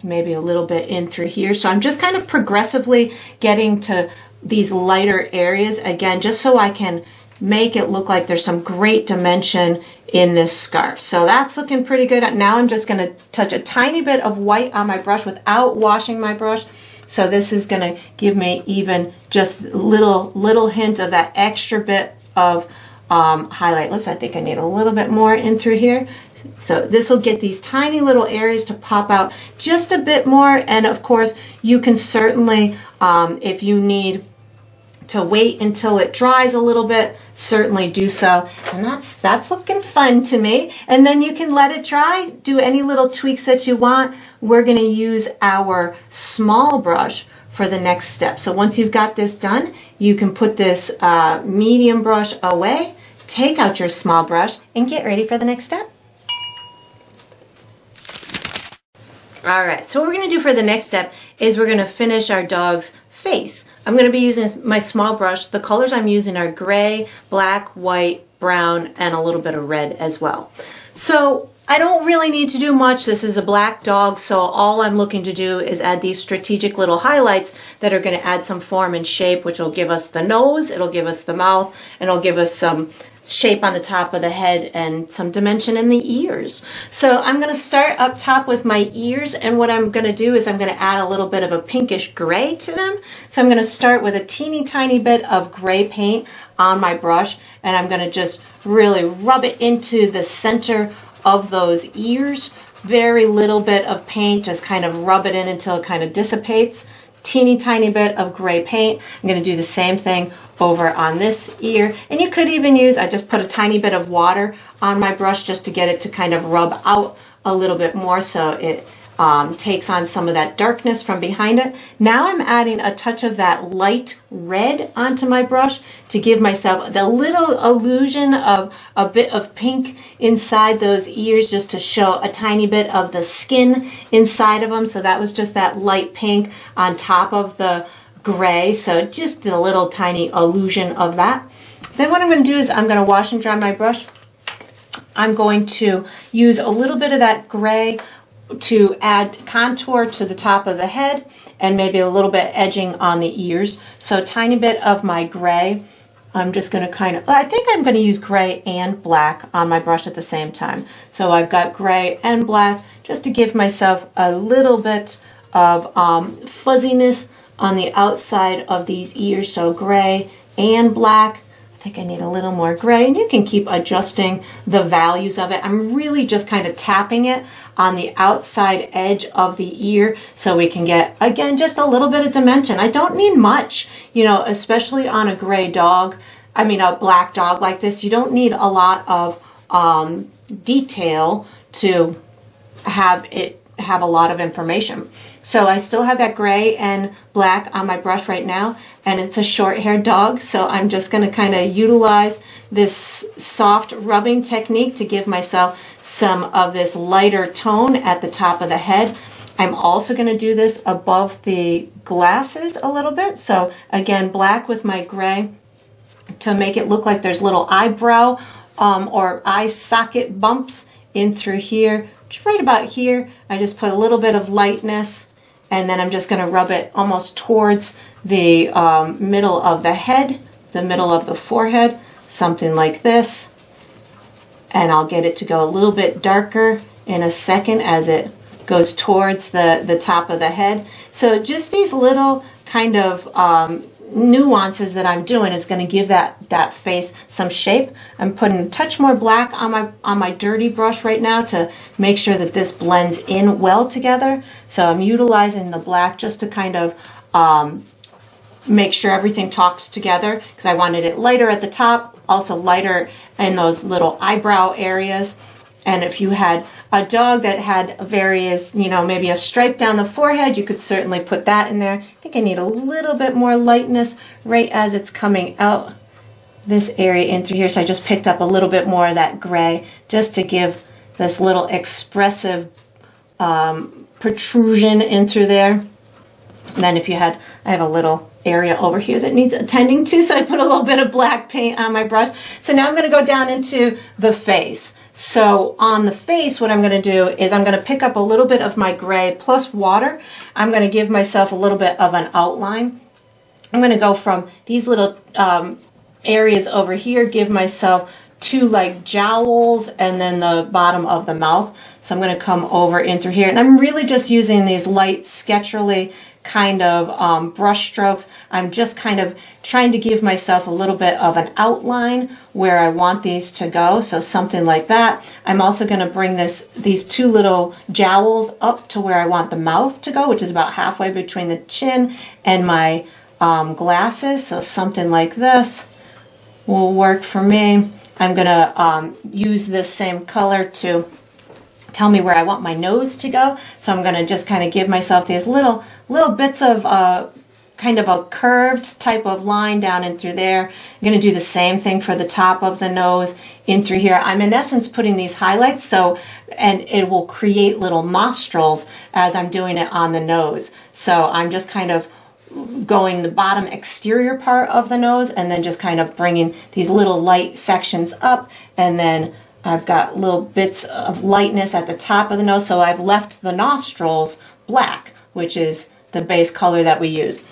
[SPEAKER 1] maybe a little bit in through here. So I'm just kind of progressively getting to these lighter areas again, just so I can make it look like there's some great dimension in this scarf. So that's looking pretty good. Now I'm just going to touch a tiny bit of white on my brush without washing my brush. So this is going to give me even just little hint of that extra bit of highlight. Looks, I think I need a little bit more in through here. So this will get these tiny little areas to pop out just a bit more. And of course, you can certainly, if you need to wait until it dries a little bit, certainly do so. And that's looking fun to me. And then you can let it dry, do any little tweaks that you want. We're going to use our small brush for the next step. So once you've got this done, you can put this medium brush away, take out your small brush, and get ready for the next step. All right, so what we're going to do for the next step is we're going to finish our dog's face. I'm going to be using my small brush. The colors I'm using are gray, black, white, brown, and a little bit of red as well. So I don't really need to do much. This is a black dog, so all I'm looking to do is add these strategic little highlights that are going to add some form and shape, which will give us the nose, it'll give us the mouth, and it'll give us some shape on the top of the head and some dimension in the ears. So I'm going to start up top with my ears, and what I'm going to do is I'm going to add a little bit of a pinkish gray to them. So I'm going to start with a teeny tiny bit of gray paint on my brush, and I'm going to just really rub it into the center of those ears. Very little bit of paint, just kind of rub it in until it kind of dissipates. Teeny tiny bit of gray paint. I'm going to do the same thing over on this ear, and you could even use, I just put a tiny bit of water on my brush just to get it to kind of rub out a little bit more so it takes on some of that darkness from behind it. Now I'm adding a touch of that light red onto my brush to give myself the little illusion of a bit of pink inside those ears, just to show a tiny bit of the skin inside of them. So that was just that light pink on top of the gray, so just a little tiny illusion of that. Then what I'm going to do is I'm going to wash and dry my brush. I'm going to use a little bit of that gray to add contour to the top of the head and maybe a little bit edging on the ears. So a tiny bit of my gray. I'm just going to kind of, I think I'm going to use gray and black on my brush at the same time. So I've got gray and black just to give myself a little bit of fuzziness on the outside of these ears. So gray and black. I think I need a little more gray, and you can keep adjusting the values of it. I'm really just kind of tapping it on the outside edge of the ear so we can get, again, just a little bit of dimension. I don't need much, you know, especially on a gray dog, I mean a black dog like this. You don't need a lot of detail to have it have a lot of information. So I still have that gray and black on my brush right now, and it's a short-haired dog, so I'm just going to kind of utilize this soft rubbing technique to give myself some of this lighter tone at the top of the head. I'm also going to do this above the glasses a little bit, so again, black with my gray to make it look like there's little eyebrow or eye socket bumps in through here. Right about here, I just put a little bit of lightness, and then I'm just going to rub it almost towards the middle of the head, the middle of the forehead, something like this. And I'll get it to go a little bit darker in a second as it goes towards the top of the head. So just these little kind of nuances that I'm doing is going to give that face some shape. I'm putting a touch more black on my dirty brush right now to make sure that this blends in well together. So I'm utilizing the black just to kind of make sure everything talks together, because I wanted it lighter at the top, also lighter in those little eyebrow areas. And if you had a dog that had various, you know, maybe a stripe down the forehead, you could certainly put that in there. I think I need a little bit more lightness right as it's coming out this area in through here. So I just picked up a little bit more of that gray just to give this little expressive protrusion in through there. And then if you had, I have a little area over here that needs attending to, so I put a little bit of black paint on my brush. So now I'm going to go down into the face. So on the face, what I'm going to do is I'm going to pick up a little bit of my gray plus water. I'm going to give myself a little bit of an outline. I'm going to go from these little areas over here, give myself two like jowls, and then the bottom of the mouth. So I'm going to come over in through here, and I'm really just using these light sketcherly kind of brush strokes. I'm just kind of trying to give myself a little bit of an outline where I want these to go, so something like that. I'm also going to bring these two little jowls up to where I want the mouth to go, which is about halfway between the chin and my glasses, so something like this will work for me. I'm going to use this same color to tell me where I want my nose to go. So I'm going to just kind of give myself these little bits of kind of a curved type of line down in through there. I'm going to do the same thing for the top of the nose in through here. I'm in essence putting these highlights, and it will create little nostrils as I'm doing it on the nose. So I'm just kind of going the bottom exterior part of the nose and then just kind of bringing these little light sections up, and then I've got little bits of lightness at the top of the nose, so I've left the nostrils black, which is the base color that we use.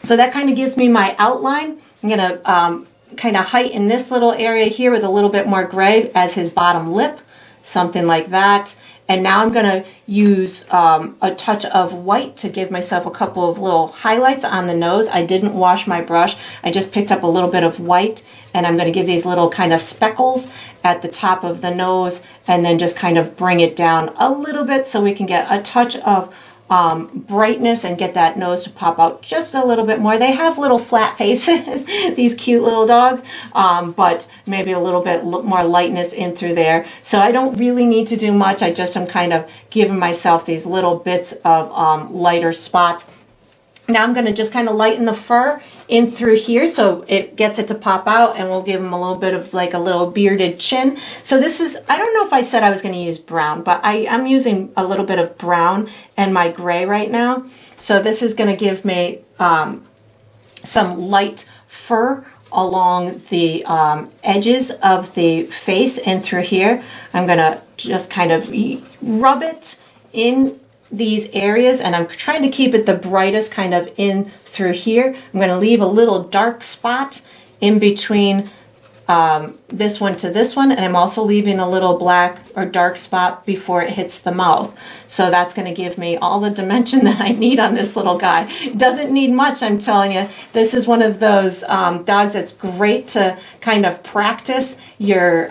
[SPEAKER 1] So that kind of gives me my outline. I'm going to kind of heighten this little area here with a little bit more gray as his bottom lip, something like that. And now I'm going to use a touch of white to give myself a couple of little highlights on the nose. I didn't wash my brush. I just picked up a little bit of white, and I'm going to give these little kind of speckles at the top of the nose, and then just kind of bring it down a little bit so we can get a touch of brightness and get that nose to pop out just a little bit more. They have little flat faces, these cute little dogs, but maybe a little bit more lightness in through there. So I don't really need to do much. I just am kind of giving myself these little bits of lighter spots. Now I'm going to just kind of lighten the fur in through here so it gets it to pop out, and we'll give him a little bit of like a little bearded chin. So this is, I don't know if I said I was going to use brown, but I'm using a little bit of brown and my gray right now. So this is going to give me some light fur along the edges of the face and through here. I'm going to just kind of rub it in these areas, and I'm trying to keep it the brightest kind of in through here. I'm going to leave a little dark spot in between this one to this one, and I'm also leaving a little black or dark spot before it hits the mouth. So that's going to give me all the dimension that I need on this little guy. It doesn't need much, I'm telling you. This is one of those dogs that's great to kind of practice your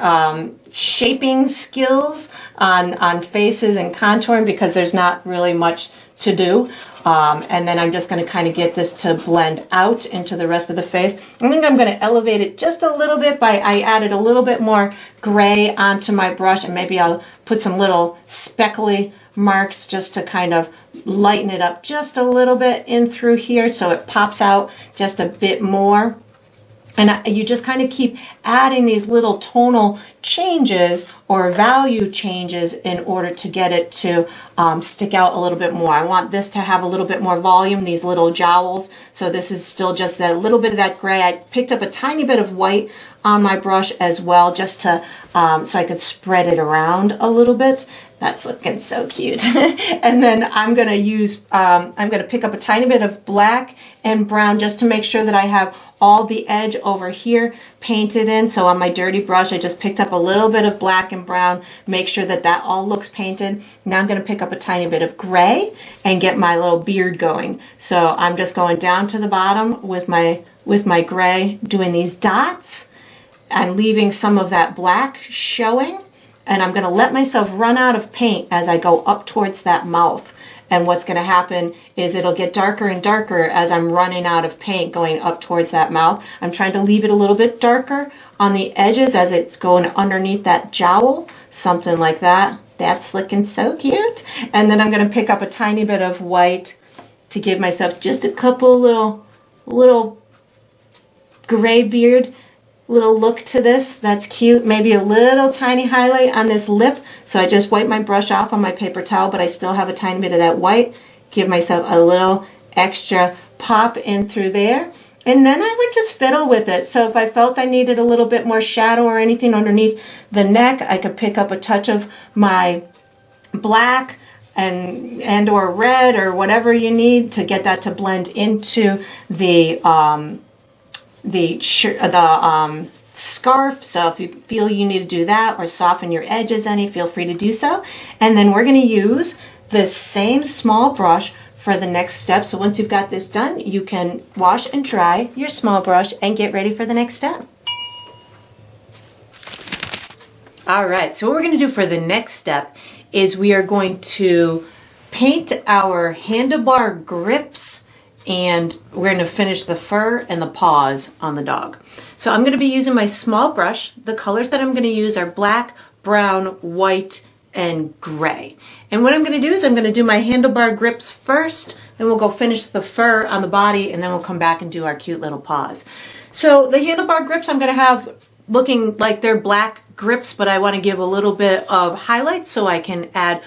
[SPEAKER 1] shaping skills on faces and contouring, because there's not really much to do. And then I'm just going to kind of get this to blend out into the rest of the face. I think I'm going to elevate it just a little bit by, I added a little bit more gray onto my brush, and maybe I'll put some little speckly marks just to kind of lighten it up just a little bit in through here so it pops out just a bit more. And you just kind of keep adding these little tonal changes or value changes in order to get it to stick out a little bit more. I want this to have a little bit more volume, these little jowls. So this is still just that little bit of that gray. I picked up a tiny bit of white on my brush as well, just to so I could spread it around a little bit. That's looking so cute. And then I'm going to use, I'm going to pick up a tiny bit of black and brown just to make sure that I have all the edge over here painted in. So on my dirty brush, I just picked up a little bit of black and brown, make sure that that all looks painted. Now I'm going to pick up a tiny bit of gray and get my little beard going. So I'm just going down to the bottom with my gray, doing these dots. I'm leaving some of that black showing, and I'm going to let myself run out of paint as I go up towards that mouth. And what's going to happen is it'll get darker and darker as I'm running out of paint going up towards that mouth. I'm trying to leave it a little bit darker on the edges as it's going underneath that jowl, something like that. That's looking so cute. And then I'm going to pick up a tiny bit of white to give myself just a couple little gray beard little look to this. That's cute. Maybe a little tiny highlight on this lip. So I just wipe my brush off on my paper towel, but I still have a tiny bit of that white. Give myself a little extra pop in through there. And then I would just fiddle with it. So if I felt I needed a little bit more shadow or anything underneath the neck, I could pick up a touch of my black and or red or whatever you need to get that to blend into the scarf. So if you feel you need to do that or soften your edges any, feel free to do so. And then we're going to use the same small brush for the next step. So once you've got this done, you can wash and dry your small brush and get ready for the next step. All right, so what we're going to do for the next step is we are going to paint our handlebar grips, and we're going to finish the fur and the paws on the dog. So I'm going to be using my small brush. The colors that I'm going to use are black, brown, white, and gray. And what I'm going to do is I'm going to do my handlebar grips first, then we'll go finish the fur on the body, and then we'll come back and do our cute little paws. So the handlebar grips I'm going to have looking like they're black grips, but I want to give a little bit of highlight so I can add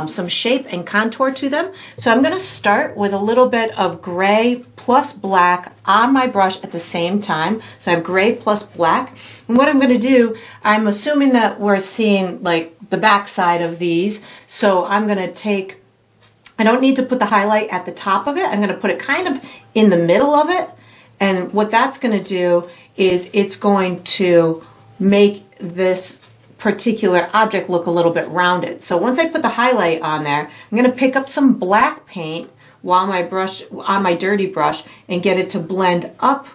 [SPEAKER 1] some shape and contour to them. So I'm going to start with a little bit of gray plus black on my brush at the same time. So I have gray plus black. And what I'm going to do, I'm assuming that we're seeing like the back side of these. So I'm going to take, I don't need to put the highlight at the top of it. I'm going to put it kind of in the middle of it. And what that's going to do is it's going to make this particular object look a little bit rounded. So once I put the highlight on there, I'm going to pick up some black paint while my brush on my dirty brush and get it to blend up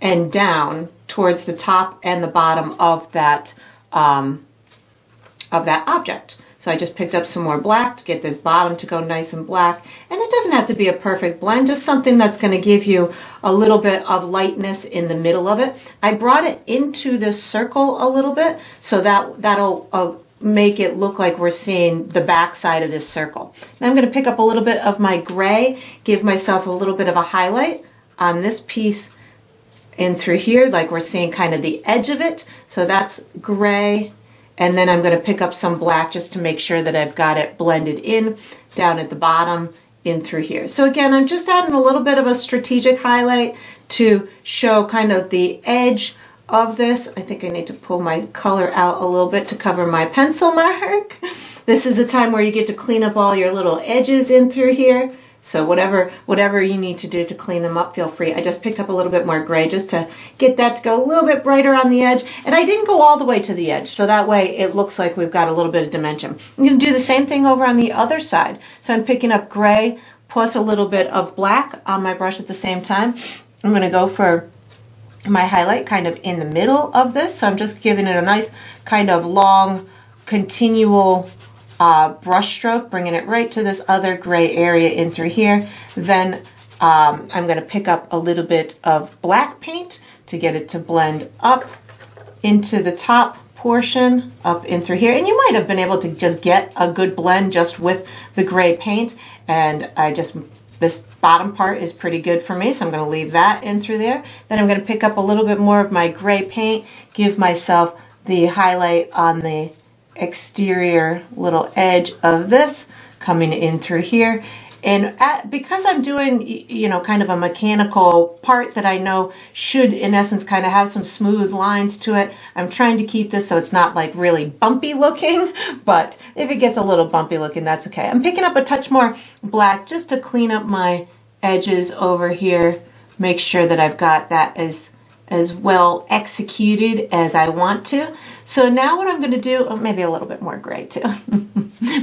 [SPEAKER 1] and down towards the top and the bottom of that object. So I just picked up some more black to get this bottom to go nice and black. And it doesn't have to be a perfect blend, just something that's going to give you a little bit of lightness in the middle of it. I brought it into this circle a little bit, so that'll make it look like we're seeing the back side of this circle. Now I'm going to pick up a little bit of my gray, give myself a little bit of a highlight on this piece in through here, like we're seeing kind of the edge of it. So that's gray. And then I'm going to pick up some black just to make sure that I've got it blended in down at the bottom in through here. So again, I'm just adding a little bit of a strategic highlight to show kind of the edge of this. I think I need to pull my color out a little bit to cover my pencil mark. This is the time where you get to clean up all your little edges in through here. So whatever you need to do to clean them up, feel free. I just picked up a little bit more gray just to get that to go a little bit brighter on the edge. And I didn't go all the way to the edge, so that way it looks like we've got a little bit of dimension. I'm going to do the same thing over on the other side. So I'm picking up gray plus a little bit of black on my brush at the same time. I'm going to go for my highlight kind of in the middle of this. So I'm just giving it a nice kind of long, continual brush stroke, bringing it right to this other gray area in through here. Then I'm going to pick up a little bit of black paint to get it to blend up into the top portion up in through here. And you might have been able to just get a good blend just with the gray paint. And this bottom part is pretty good for me, so I'm going to leave that in through there. Then I'm going to pick up a little bit more of my gray paint, give myself the highlight on the exterior little edge of this coming in through here. And because I'm doing, you know, kind of a mechanical part that I know should in essence kind of have some smooth lines to it, I'm trying to keep this so it's not like really bumpy looking, but if it gets a little bumpy looking, that's okay. I'm picking up a touch more black just to clean up my edges over here, make sure that I've got that as well executed as I want to. So now what I'm going to do, oh, maybe a little bit more gray too.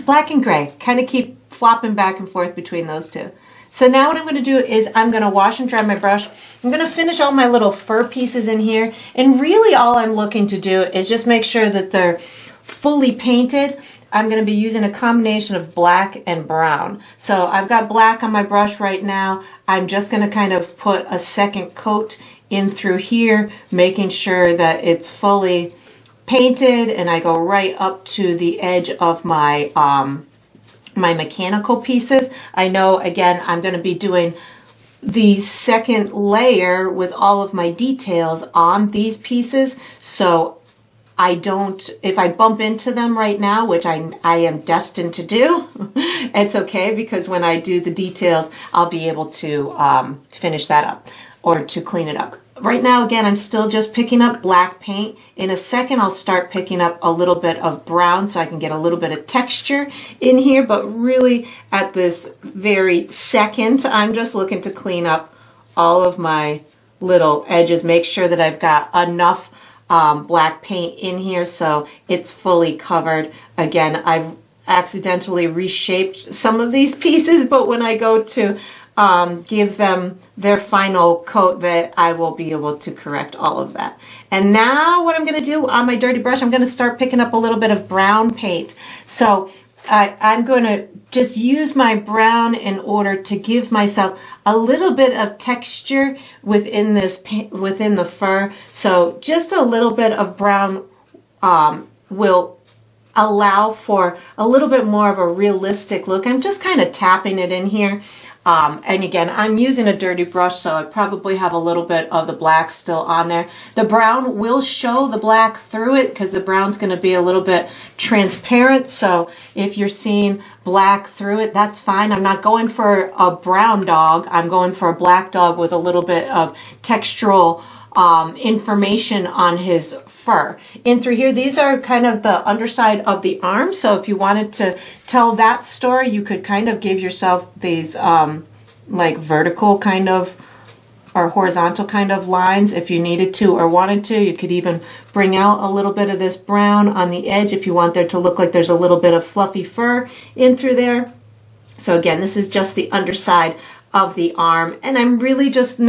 [SPEAKER 1] Black and gray, kind of keep flopping back and forth between those two. So now what I'm going to do is I'm going to wash and dry my brush. I'm going to finish all my little fur pieces in here. And really all I'm looking to do is just make sure that they're fully painted. I'm going to be using a combination of black and brown. So I've got black on my brush right now. I'm just going to kind of put a second coat in through here, making sure that it's fully painted, and I go right up to the edge of my my mechanical pieces. I know, again, I'm going to be doing the second layer with all of my details on these pieces, so I don't, if I bump into them right now, which I am destined to do, it's okay, because when I do the details, I'll be able to finish that up or to clean it up. Right now, again, I'm still just picking up black paint. In a second, I'll start picking up a little bit of brown so I can get a little bit of texture in here, but really at this very second, I'm just looking to clean up all of my little edges, make sure that I've got enough black paint in here so it's fully covered. Again, I've accidentally reshaped some of these pieces, but when I go to give them their final coat, that I will be able to correct all of that. And now what I'm going to do on my dirty brush, I'm going to start picking up a little bit of brown paint. So I'm going to just use my brown in order to give myself a little bit of texture within this within the fur. So just a little bit of brown will allow for a little bit more of a realistic look. I'm just kind of tapping it in here. And again, I'm using a dirty brush, so I probably have a little bit of the black still on there. The brown will show the black through it because the brown's going to be a little bit transparent. So if you're seeing black through it, that's fine. I'm not going for a brown dog. I'm going for a black dog with a little bit of textural information on his fur. In through here, these are kind of the underside of the arm, so if you wanted to tell that story, you could kind of give yourself these like vertical kind of or horizontal kind of lines if you needed to or wanted to. You could even bring out a little bit of this brown on the edge if you want there to look like there's a little bit of fluffy fur in through there. So again, this is just the underside of the arm, and I'm really just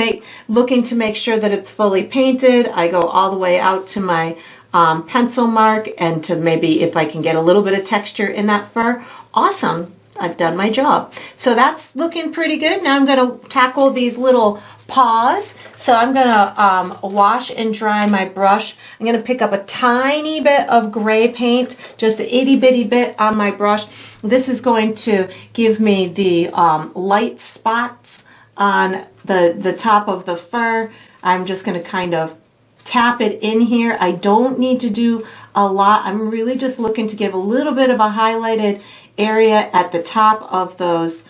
[SPEAKER 1] looking to make sure that it's fully painted. I go all the way out to my pencil mark, and to maybe if I can get a little bit of texture in that fur. Awesome, I've done my job. So that's looking pretty good. Now I'm going to tackle these little paws. So I'm going to wash and dry my brush. I'm going to pick up a tiny bit of gray paint, just an itty bitty bit on my brush. This is going to give me the light spots on the top of the fur. I'm just going to kind of tap it in here. I don't need to do a lot. I'm really just looking to give a little bit of a highlighted area at the top of those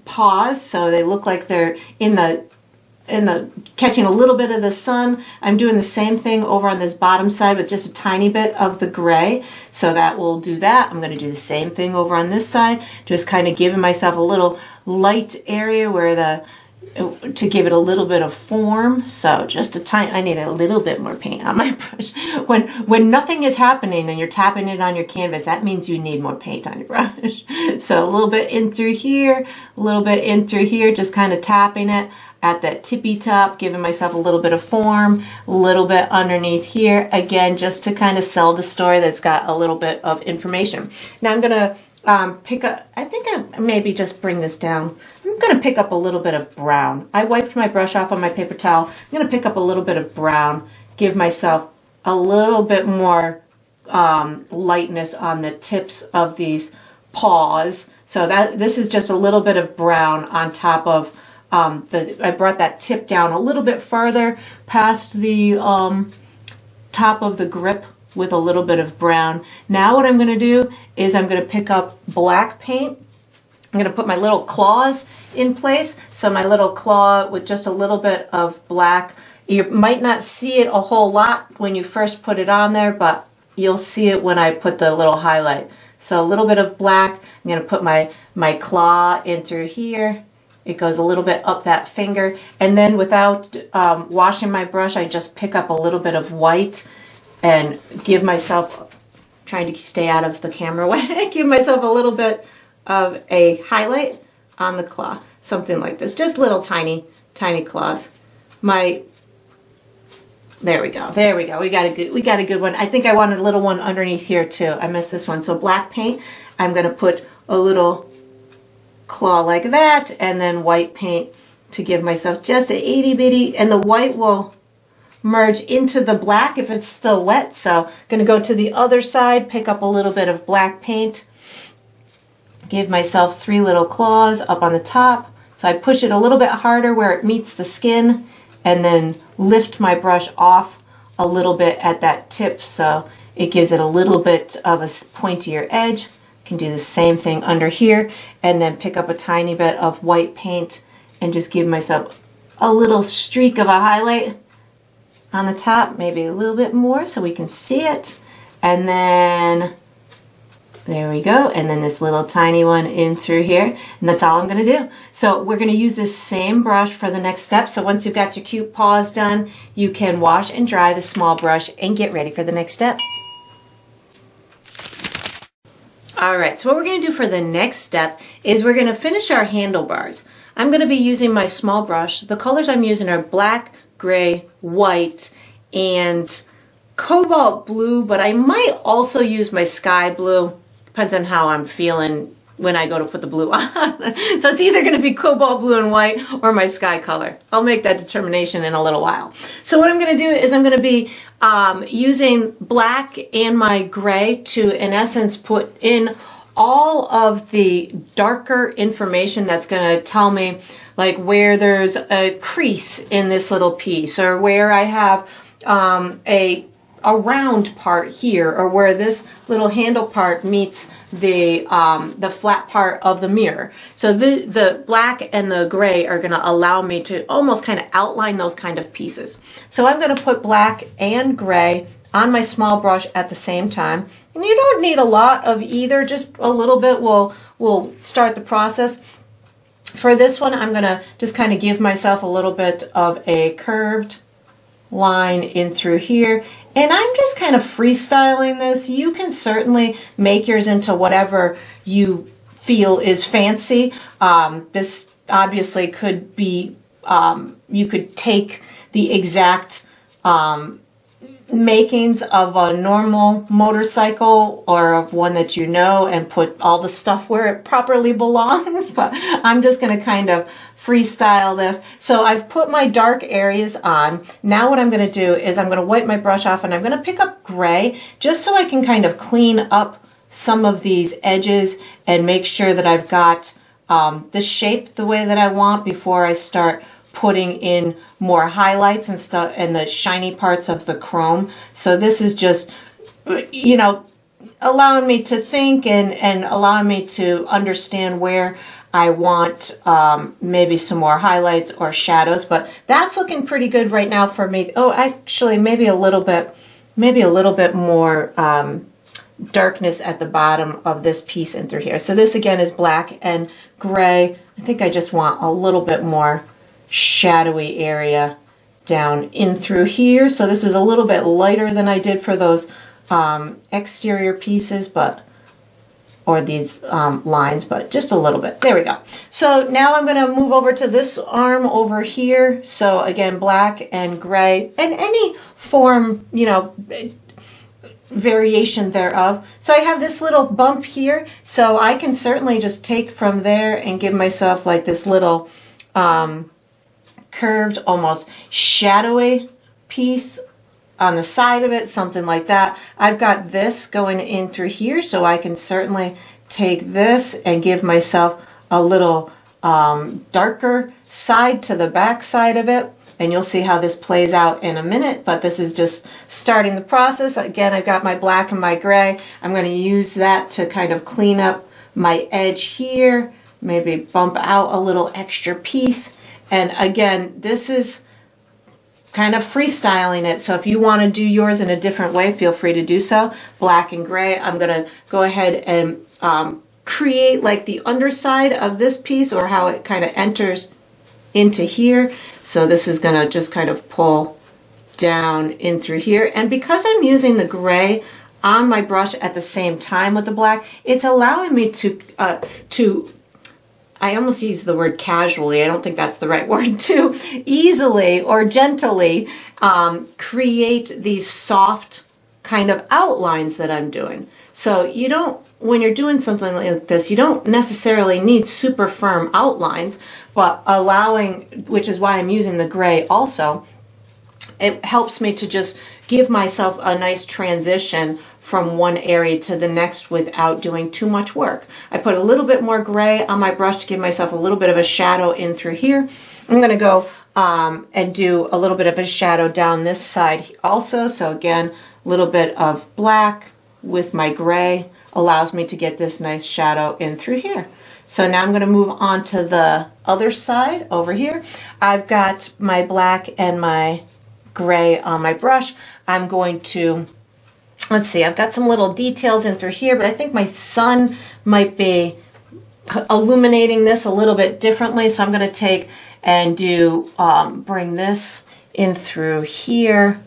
[SPEAKER 1] paws, so they look like they're in the catching a little bit of the sun. I'm doing the same thing over on this bottom side with just a tiny bit of the gray, so that will do that. I'm going to do the same thing over on this side, just kind of giving myself a little light area where to give it a little bit of form. So just a tiny, I need a little bit more paint on my brush. When nothing is happening and you're tapping it on your canvas, that means you need more paint on your brush. So a little bit in through here, a little bit in through here, just kind of tapping it at that tippy top, giving myself a little bit of form, a little bit underneath here, again, just to kind of sell the story that's got a little bit of information. Now I'm gonna pick up, I think I maybe just bring this down. I'm going to pick up a little bit of brown. I wiped my brush off on my paper towel. I'm going to pick up a little bit of brown, give myself a little bit more lightness on the tips of these paws. So this is just a little bit of brown on top of I brought that tip down a little bit farther past the top of the grip with a little bit of brown. Now what I'm going to do is I'm going to pick up black paint. I'm going to put my little claws in place. So my little claw with just a little bit of black. You might not see it a whole lot when you first put it on there, but you'll see it when I put the little highlight. So a little bit of black. I'm going to put my claw in through here. It goes a little bit up that finger. And then without washing my brush, I just pick up a little bit of white and give myself, trying to stay out of the camera way, give myself a little bit of a highlight on the claw, something like this, just little tiny claws. There we go, we got a good one. I think I wanted a little one underneath here too. I missed this one. So black paint, I'm going to put a little claw like that, and then white paint to give myself just a itty bitty, and the white will merge into the black if it's still wet. So I'm going to go to the other side, pick up a little bit of black paint, give myself 3 little claws up on the top. So I push it a little bit harder where it meets the skin, and then lift my brush off a little bit at that tip so it gives it a little bit of a pointier edge. Can do the same thing under here, and then pick up a tiny bit of white paint and just give myself a little streak of a highlight on the top, maybe a little bit more so we can see it. And then there we go, and then this little tiny one in through here, and that's all I'm going to do. So we're going to use this same brush for the next step. So once you've got your cute paws done, you can wash and dry the small brush and get ready for the next step. All right, so what we're going to do for the next step is we're going to finish our handlebars. I'm going to be using my small brush. The colors I'm using are black, gray, white, and cobalt blue, but I might also use my sky blue. Depends on how I'm feeling when I go to put the blue on. So it's either going to be cobalt blue and white or my sky color. I'll make that determination in a little while. So what I'm going to do is I'm going to be using black and my gray to, in essence, put in all of the darker information that's going to tell me like where there's a crease in this little piece, or where I have a round part here, or where this little handle part meets the flat part of the mirror. So the black and the gray are going to allow me to almost kind of outline those kind of pieces. So I'm going to put black and gray on my small brush at the same time. And you don't need a lot of either, just a little bit will start the process. For this one, I'm gonna just kind of give myself a little bit of a curved line in through here. And I'm just kind of freestyling this. You can certainly make yours into whatever you feel is fancy. This obviously could be, you could take the exact makings of a normal motorcycle or of one that you know and put all the stuff where it properly belongs, but I'm just going to kind of freestyle this. So I've put my dark areas on. Now what I'm going to do is I'm going to wipe my brush off and I'm going to pick up gray just so I can kind of clean up some of these edges and make sure that I've got this shape the way that I want before I start putting in more highlights and stuff and the shiny parts of the chrome. So this is just, you know, allowing me to think and allowing me to understand where I want maybe some more highlights or shadows, but that's looking pretty good right now for me. Oh, actually maybe a little bit more darkness at the bottom of this piece in through here. So this again is black and gray. I think I just want a little bit more shadowy area down in through here. So this is a little bit lighter than I did for those exterior pieces, but or these lines, but just a little bit. There we go. So now I'm going to move over to this arm over here. So again, black and gray and any form, you know, variation thereof. So I have this little bump here, so I can certainly just take from there and give myself like this little curved, almost shadowy piece on the side of it, something like that. I've got this going in through here, so I can certainly take this and give myself a little darker side to the back side of it. And you'll see how this plays out in a minute, but this is just starting the process. Again, I've got my black and my gray. I'm going to use that to kind of clean up my edge here, maybe bump out a little extra piece. And again, this is kind of freestyling it. So if you want to do yours in a different way, feel free to do so. Black and gray, I'm going to go ahead and create like the underside of this piece or how it kind of enters into here. So this is going to just kind of pull down in through here. And because I'm using the gray on my brush at the same time with the black, it's allowing me to I almost use the word casually, I don't think that's the right word, to easily or gently create these soft kind of outlines that I'm doing. So you don't, when you're doing something like this, you don't necessarily need super firm outlines, but allowing, which is why I'm using the gray also, it helps me to just give myself a nice transition from one area to the next without doing too much work. I put a little bit more gray on my brush to give myself a little bit of a shadow in through here. I'm going to go and do a little bit of a shadow down this side also. So again, a little bit of black with my gray allows me to get this nice shadow in through here. So now I'm going to move on to the other side over here. I've got my black and my gray on my brush. I'm going to, let's see, I've got some little details in through here, but I think my sun might be illuminating this a little bit differently. So I'm going to take and do, bring this in through here.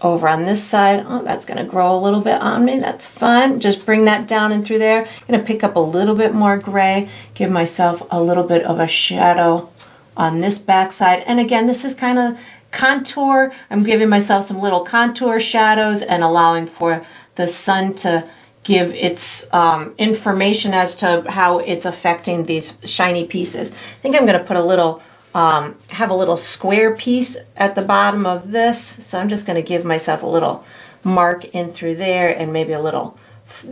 [SPEAKER 1] Over on this side, oh, that's going to grow a little bit on me. That's fine. Just bring that down and through there. I'm going to pick up a little bit more gray, give myself a little bit of a shadow on this back side. And again, this is kind of contour. I'm giving myself some little contour shadows and allowing for the sun to give its information as to how it's affecting these shiny pieces. I think I'm going to put a little have a little square piece at the bottom of this. So I'm just going to give myself a little mark in through there and maybe a little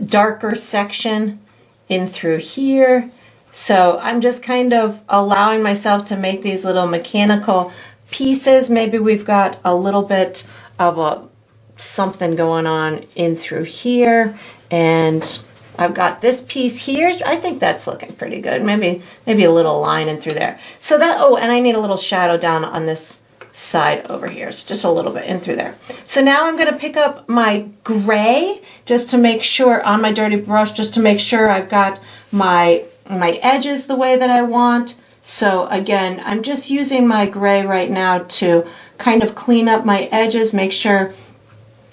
[SPEAKER 1] darker section in through here. So I'm just kind of allowing myself to make these little mechanical pieces. Maybe we've got a little bit of something going on in through here, and I've got this piece here. I think that's looking pretty good. Maybe a little line in through there. So that, oh, and I need a little shadow down on this side over here. It's just a little bit in through there. So now I'm going to pick up my gray just to make sure on my dirty brush, just to make sure I've got my my edges the way that I want. So again, I'm just using my gray right now to kind of clean up my edges, make sure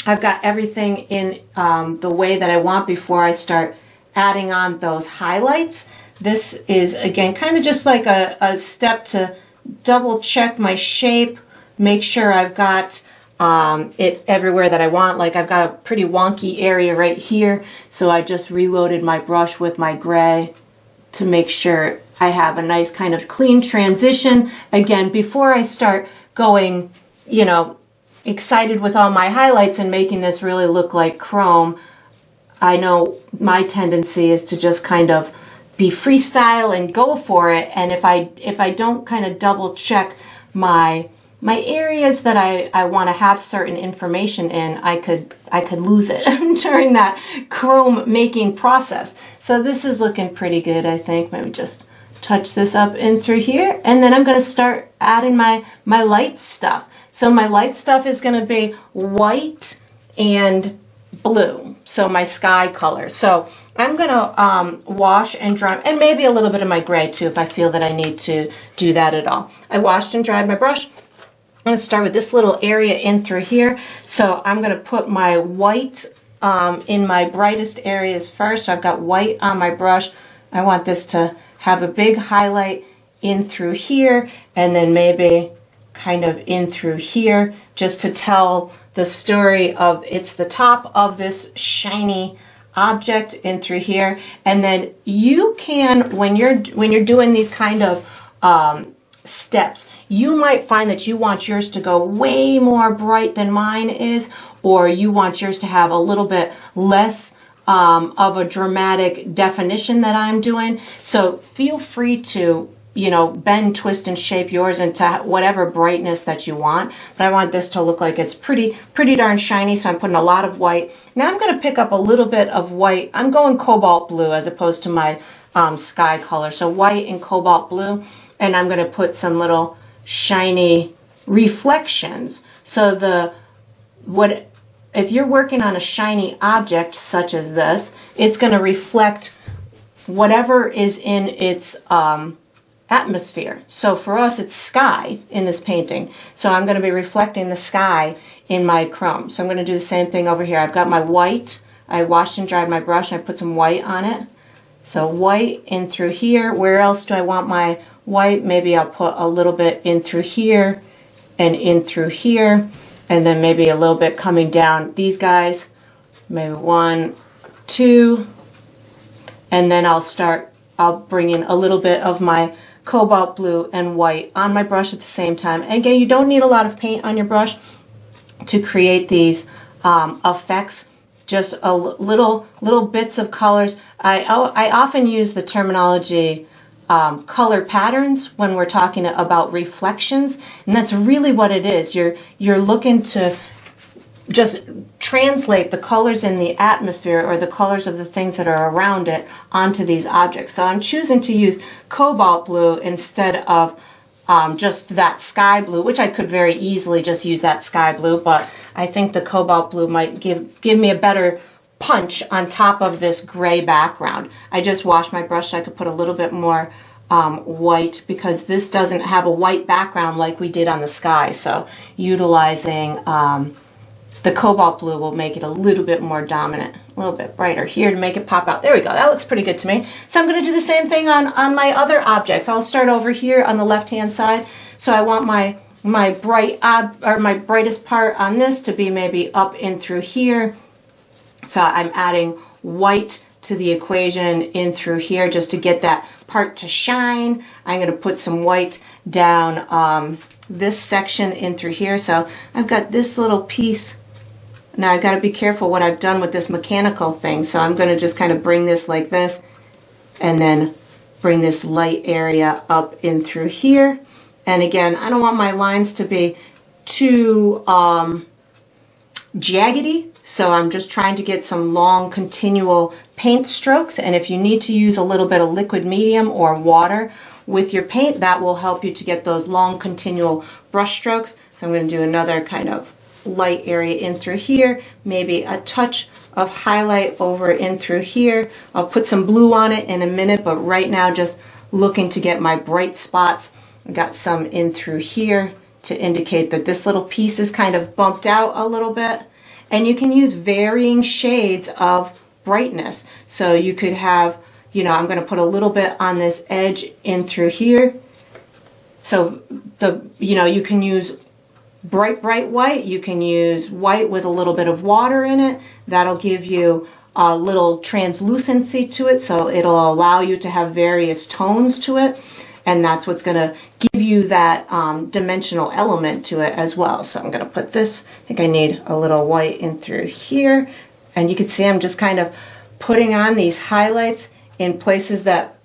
[SPEAKER 1] I've got everything in the way that I want before I start adding on those highlights. This is, again, kind of just like a step to double check my shape, make sure I've got it everywhere that I want. Like I've got a pretty wonky area right here, so I just reloaded my brush with my gray to make sure I have a nice kind of clean transition. Again, before I start going, you know, excited with all my highlights and making this really look like chrome, I know my tendency is to just kind of be freestyle and go for it. And if I don't kind of double check my areas that I want to have certain information in, I could lose it during that chrome making process. So this is looking pretty good, I think. Maybe just touch this up in through here, and then I'm going to start adding my light stuff. So my light stuff is going to be white and blue, so my sky color. So I'm going to wash and dry, and maybe a little bit of my gray too if I feel that I need to do that at all. I washed and dried my brush. I'm going to start with this little area in through here. So I'm going to put my white in my brightest areas first. So I've got white on my brush. I want this to have a big highlight in through here, and then maybe kind of in through here, just to tell the story of it's the top of this shiny object in through here. And then you can, when you're doing these kind of steps, you might find that you want yours to go way more bright than mine is, or you want yours to have a little bit less of a dramatic definition that I'm doing. So feel free to, you know, bend, twist, and shape yours into whatever brightness that you want. But I want this to look like it's pretty darn shiny, so I'm putting a lot of white. Now I'm going to pick up a little bit of white. I'm going cobalt blue as opposed to my sky color. So white and cobalt blue, and I'm going to put some little shiny reflections. So if you're working on a shiny object such as this, it's going to reflect whatever is in its atmosphere. So for us, it's sky in this painting. So I'm going to be reflecting the sky in my chrome. So I'm going to do the same thing over here. I've got my white. I washed and dried my brush, and I put some white on it. So white in through here. Where else do I want my white? Maybe I'll put a little bit in through here and in through here. And then maybe a little bit coming down these guys, maybe 1, 2, and then I'll bring in a little bit of my cobalt blue and white on my brush at the same time. And again, you don't need a lot of paint on your brush to create these effects, just a little bits of colors. I often use the terminology color patterns when we're talking about reflections, and that's really what it is. You're looking to just translate the colors in the atmosphere or the colors of the things that are around it onto these objects. So I'm choosing to use cobalt blue instead of just that sky blue, which I could very easily just use that sky blue, but I think the cobalt blue might give me a better punch on top of this gray background. I just washed my brush so I could put a little bit more white, because this doesn't have a white background like we did on the sky. So utilizing the cobalt blue will make it a little bit more dominant, a little bit brighter here to make it pop out. There we go. That looks pretty good to me. So I'm going to do the same thing on my other objects. I'll start over here on the left-hand side. So I want my my brightest part on this to be maybe up in through here. So I'm adding white to the equation in through here just to get that part to shine. I'm going to put some white down this section in through here. So I've got this little piece. Now I've got to be careful what I've done with this mechanical thing. So I'm going to just kind of bring this like this, and then bring this light area up in through here. And again, I don't want my lines to be too jaggedy, so I'm just trying to get some long continual paint strokes. And if you need to use a little bit of liquid medium or water with your paint, that will help you to get those long continual brush strokes. So I'm going to do another kind of light area in through here, maybe a touch of highlight over in through here. I'll put some blue on it in a minute, but right now just looking to get my bright spots. I got some in through here to indicate that this little piece is kind of bumped out a little bit. And you can use varying shades of brightness. So you could have, you know, I'm going to put a little bit on this edge in through here. So you can use bright white. You can use white with a little bit of water in it. That'll give you a little translucency to it, so it'll allow you to have various tones to it, and that's what's going to give you that dimensional element to it as well. So I'm going to put this, I think I need a little white in through here, and you can see I'm just kind of putting on these highlights in places that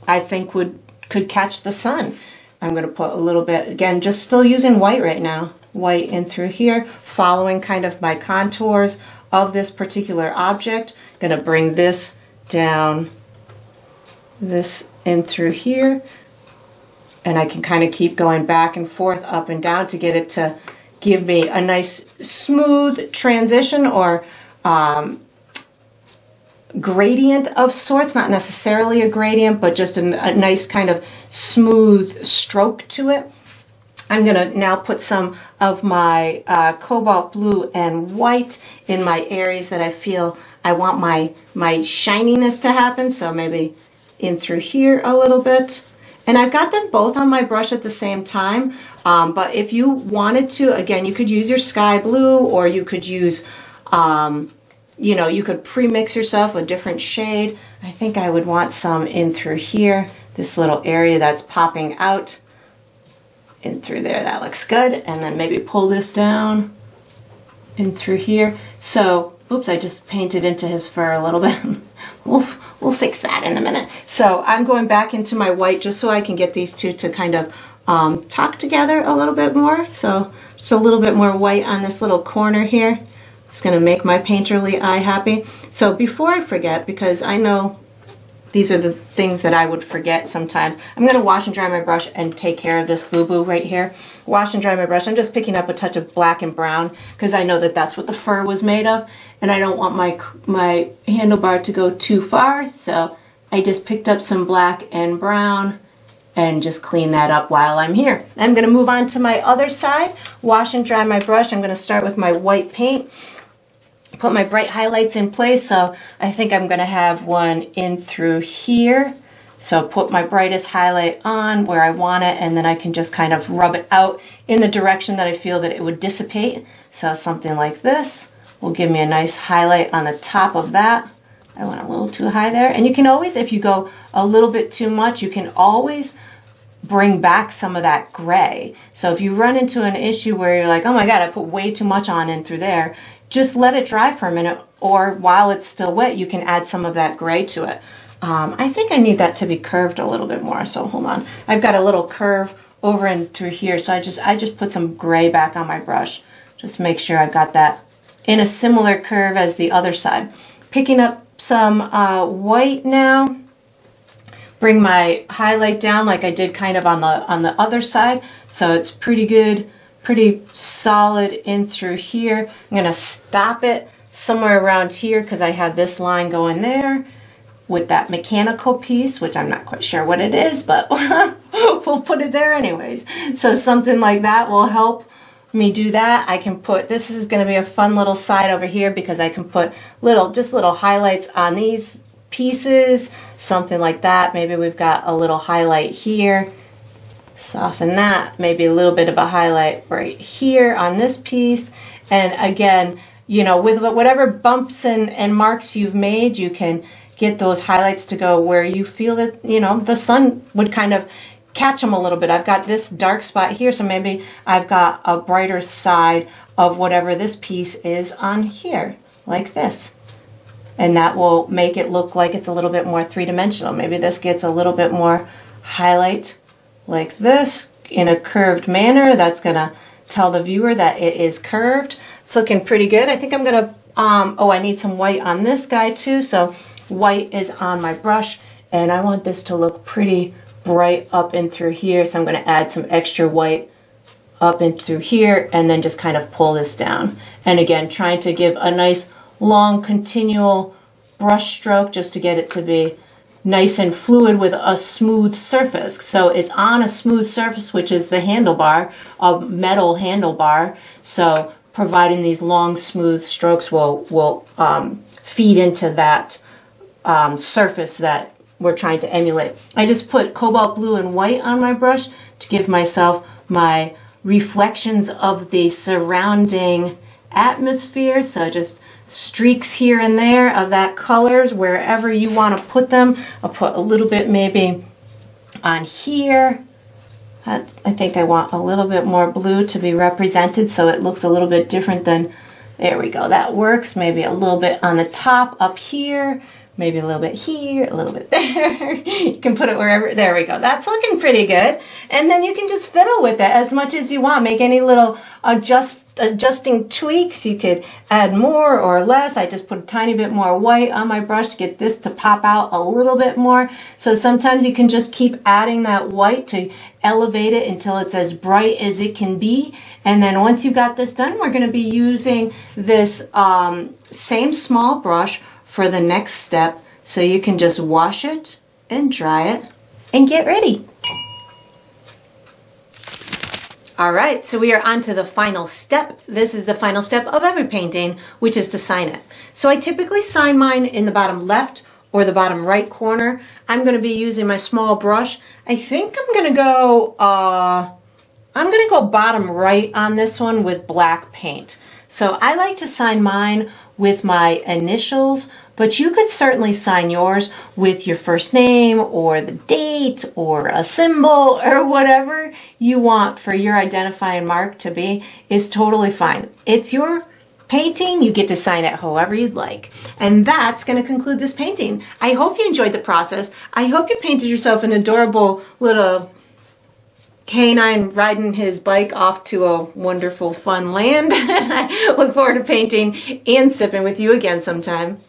[SPEAKER 1] I think could catch the sun. I'm going to put a little bit, again, just still using white right now, white in through here, following kind of my contours of this particular object. Going to bring this down, this in through here, and I can kind of keep going back and forth, up and down, to get it to give me a nice smooth transition or gradient of sorts. Not necessarily a gradient, but just a nice kind of smooth stroke to it. I'm going to now put some of my cobalt blue and white in my areas that I feel I want my shininess to happen. So maybe in through here a little bit. And I've got them both on my brush at the same time. But if you wanted to, again, you could use your sky blue, or you could use, you could pre-mix yourself a different shade. I think I would want some in through here, this little area that's popping out. In through there, that looks good. And then maybe pull this down in through here. So, oops, I just painted into his fur a little bit. We'll fix that in a minute. So I'm going back into my white just so I can get these two to kind of talk together a little bit more. So just a little bit more white on this little corner here. It's going to make my painterly eye happy. So before I forget, because I know these are the things that I would forget sometimes, I'm going to wash and dry my brush and take care of this boo-boo right here. Wash and dry my brush. I'm just picking up a touch of black and brown because I know that that's what the fur was made of, and I don't want my handlebar to go too far, so I just picked up some black and brown and just clean that up while I'm here. I'm going to move on to my other side, wash and dry my brush. I'm going to start with my white paint. Put my bright highlights in place, so I think I'm going to have one in through here. So put my brightest highlight on where I want it, and then I can just kind of rub it out in the direction that I feel that it would dissipate. So something like this will give me a nice highlight on the top of that. I went a little too high there. And you can always, if you go a little bit too much, you can always bring back some of that gray. So if you run into an issue where you're like, oh my God, I put way too much on in through there, just let it dry for a minute, or while it's still wet, you can add some of that gray to it. I think I need that to be curved a little bit more, so hold on. I've got a little curve over and through here, so I just put some gray back on my brush. Just make sure I've got that in a similar curve as the other side. Picking up some white now. Bring my highlight down like I did kind of on the other side, so it's pretty good. Pretty solid in through here. I'm going to stop it somewhere around here because I have this line going there with that mechanical piece, which I'm not quite sure what it is, but we'll put it there anyways. So something like that will help me do that. I can put, this is going to be a fun little side over here because I can put just little highlights on these pieces, something like that. Maybe we've got a little highlight here. Soften that, maybe a little bit of a highlight right here on this piece. And again, with whatever bumps and marks you've made, you can get those highlights to go where you feel that, the sun would kind of catch them a little bit. I've got this dark spot here, so maybe I've got a brighter side of whatever this piece is on here, like this. And that will make it look like it's a little bit more three-dimensional. Maybe this gets a little bit more highlight like this in a curved manner. That's gonna tell the viewer that it is curved. It's looking pretty good. I think I'm gonna, I need some white on this guy too. So white is on my brush, and I want this to look pretty bright up and through here. So I'm gonna add some extra white up and through here, and then just kind of pull this down. And again, trying to give a nice long continual brush stroke just to get it to be nice and fluid with a smooth surface. So it's on a smooth surface, which is the handlebar, a metal handlebar. So providing these long smooth strokes will feed into that surface that we're trying to emulate. I just put cobalt blue and white on my brush to give myself my reflections of the surrounding atmosphere. So just streaks here and there of that colors wherever you want to put them. I'll put a little bit maybe on here. I think I want a little bit more blue to be represented so it looks a little bit different than, there we go, that works. Maybe a little bit on the top up here, maybe a little bit here, a little bit there. You can put it wherever, there we go. That's looking pretty good. And then you can just fiddle with it as much as you want. Make any little adjusting tweaks. You could add more or less. I just put a tiny bit more white on my brush to get this to pop out a little bit more. So sometimes you can just keep adding that white to elevate it until it's as bright as it can be. And then once you've got this done, we're going to be using this same small brush for the next step. So you can just wash it and dry it and get ready. All right, so we are on to the final step. This is the final step of every painting, which is to sign it. So I typically sign mine in the bottom left or the bottom right corner. I'm going to be using my small brush. I think I'm going to go bottom right on this one with black paint. So I like to sign mine with my initials, but you could certainly sign yours with your first name or the date or a symbol or whatever you want for your identifying mark to be is totally fine. It's your painting. You get to sign it however you'd like. And that's going to conclude this painting. I hope you enjoyed the process. I hope you painted yourself an adorable little canine riding his bike off to a wonderful, fun land. And I look forward to painting and sipping with you again sometime.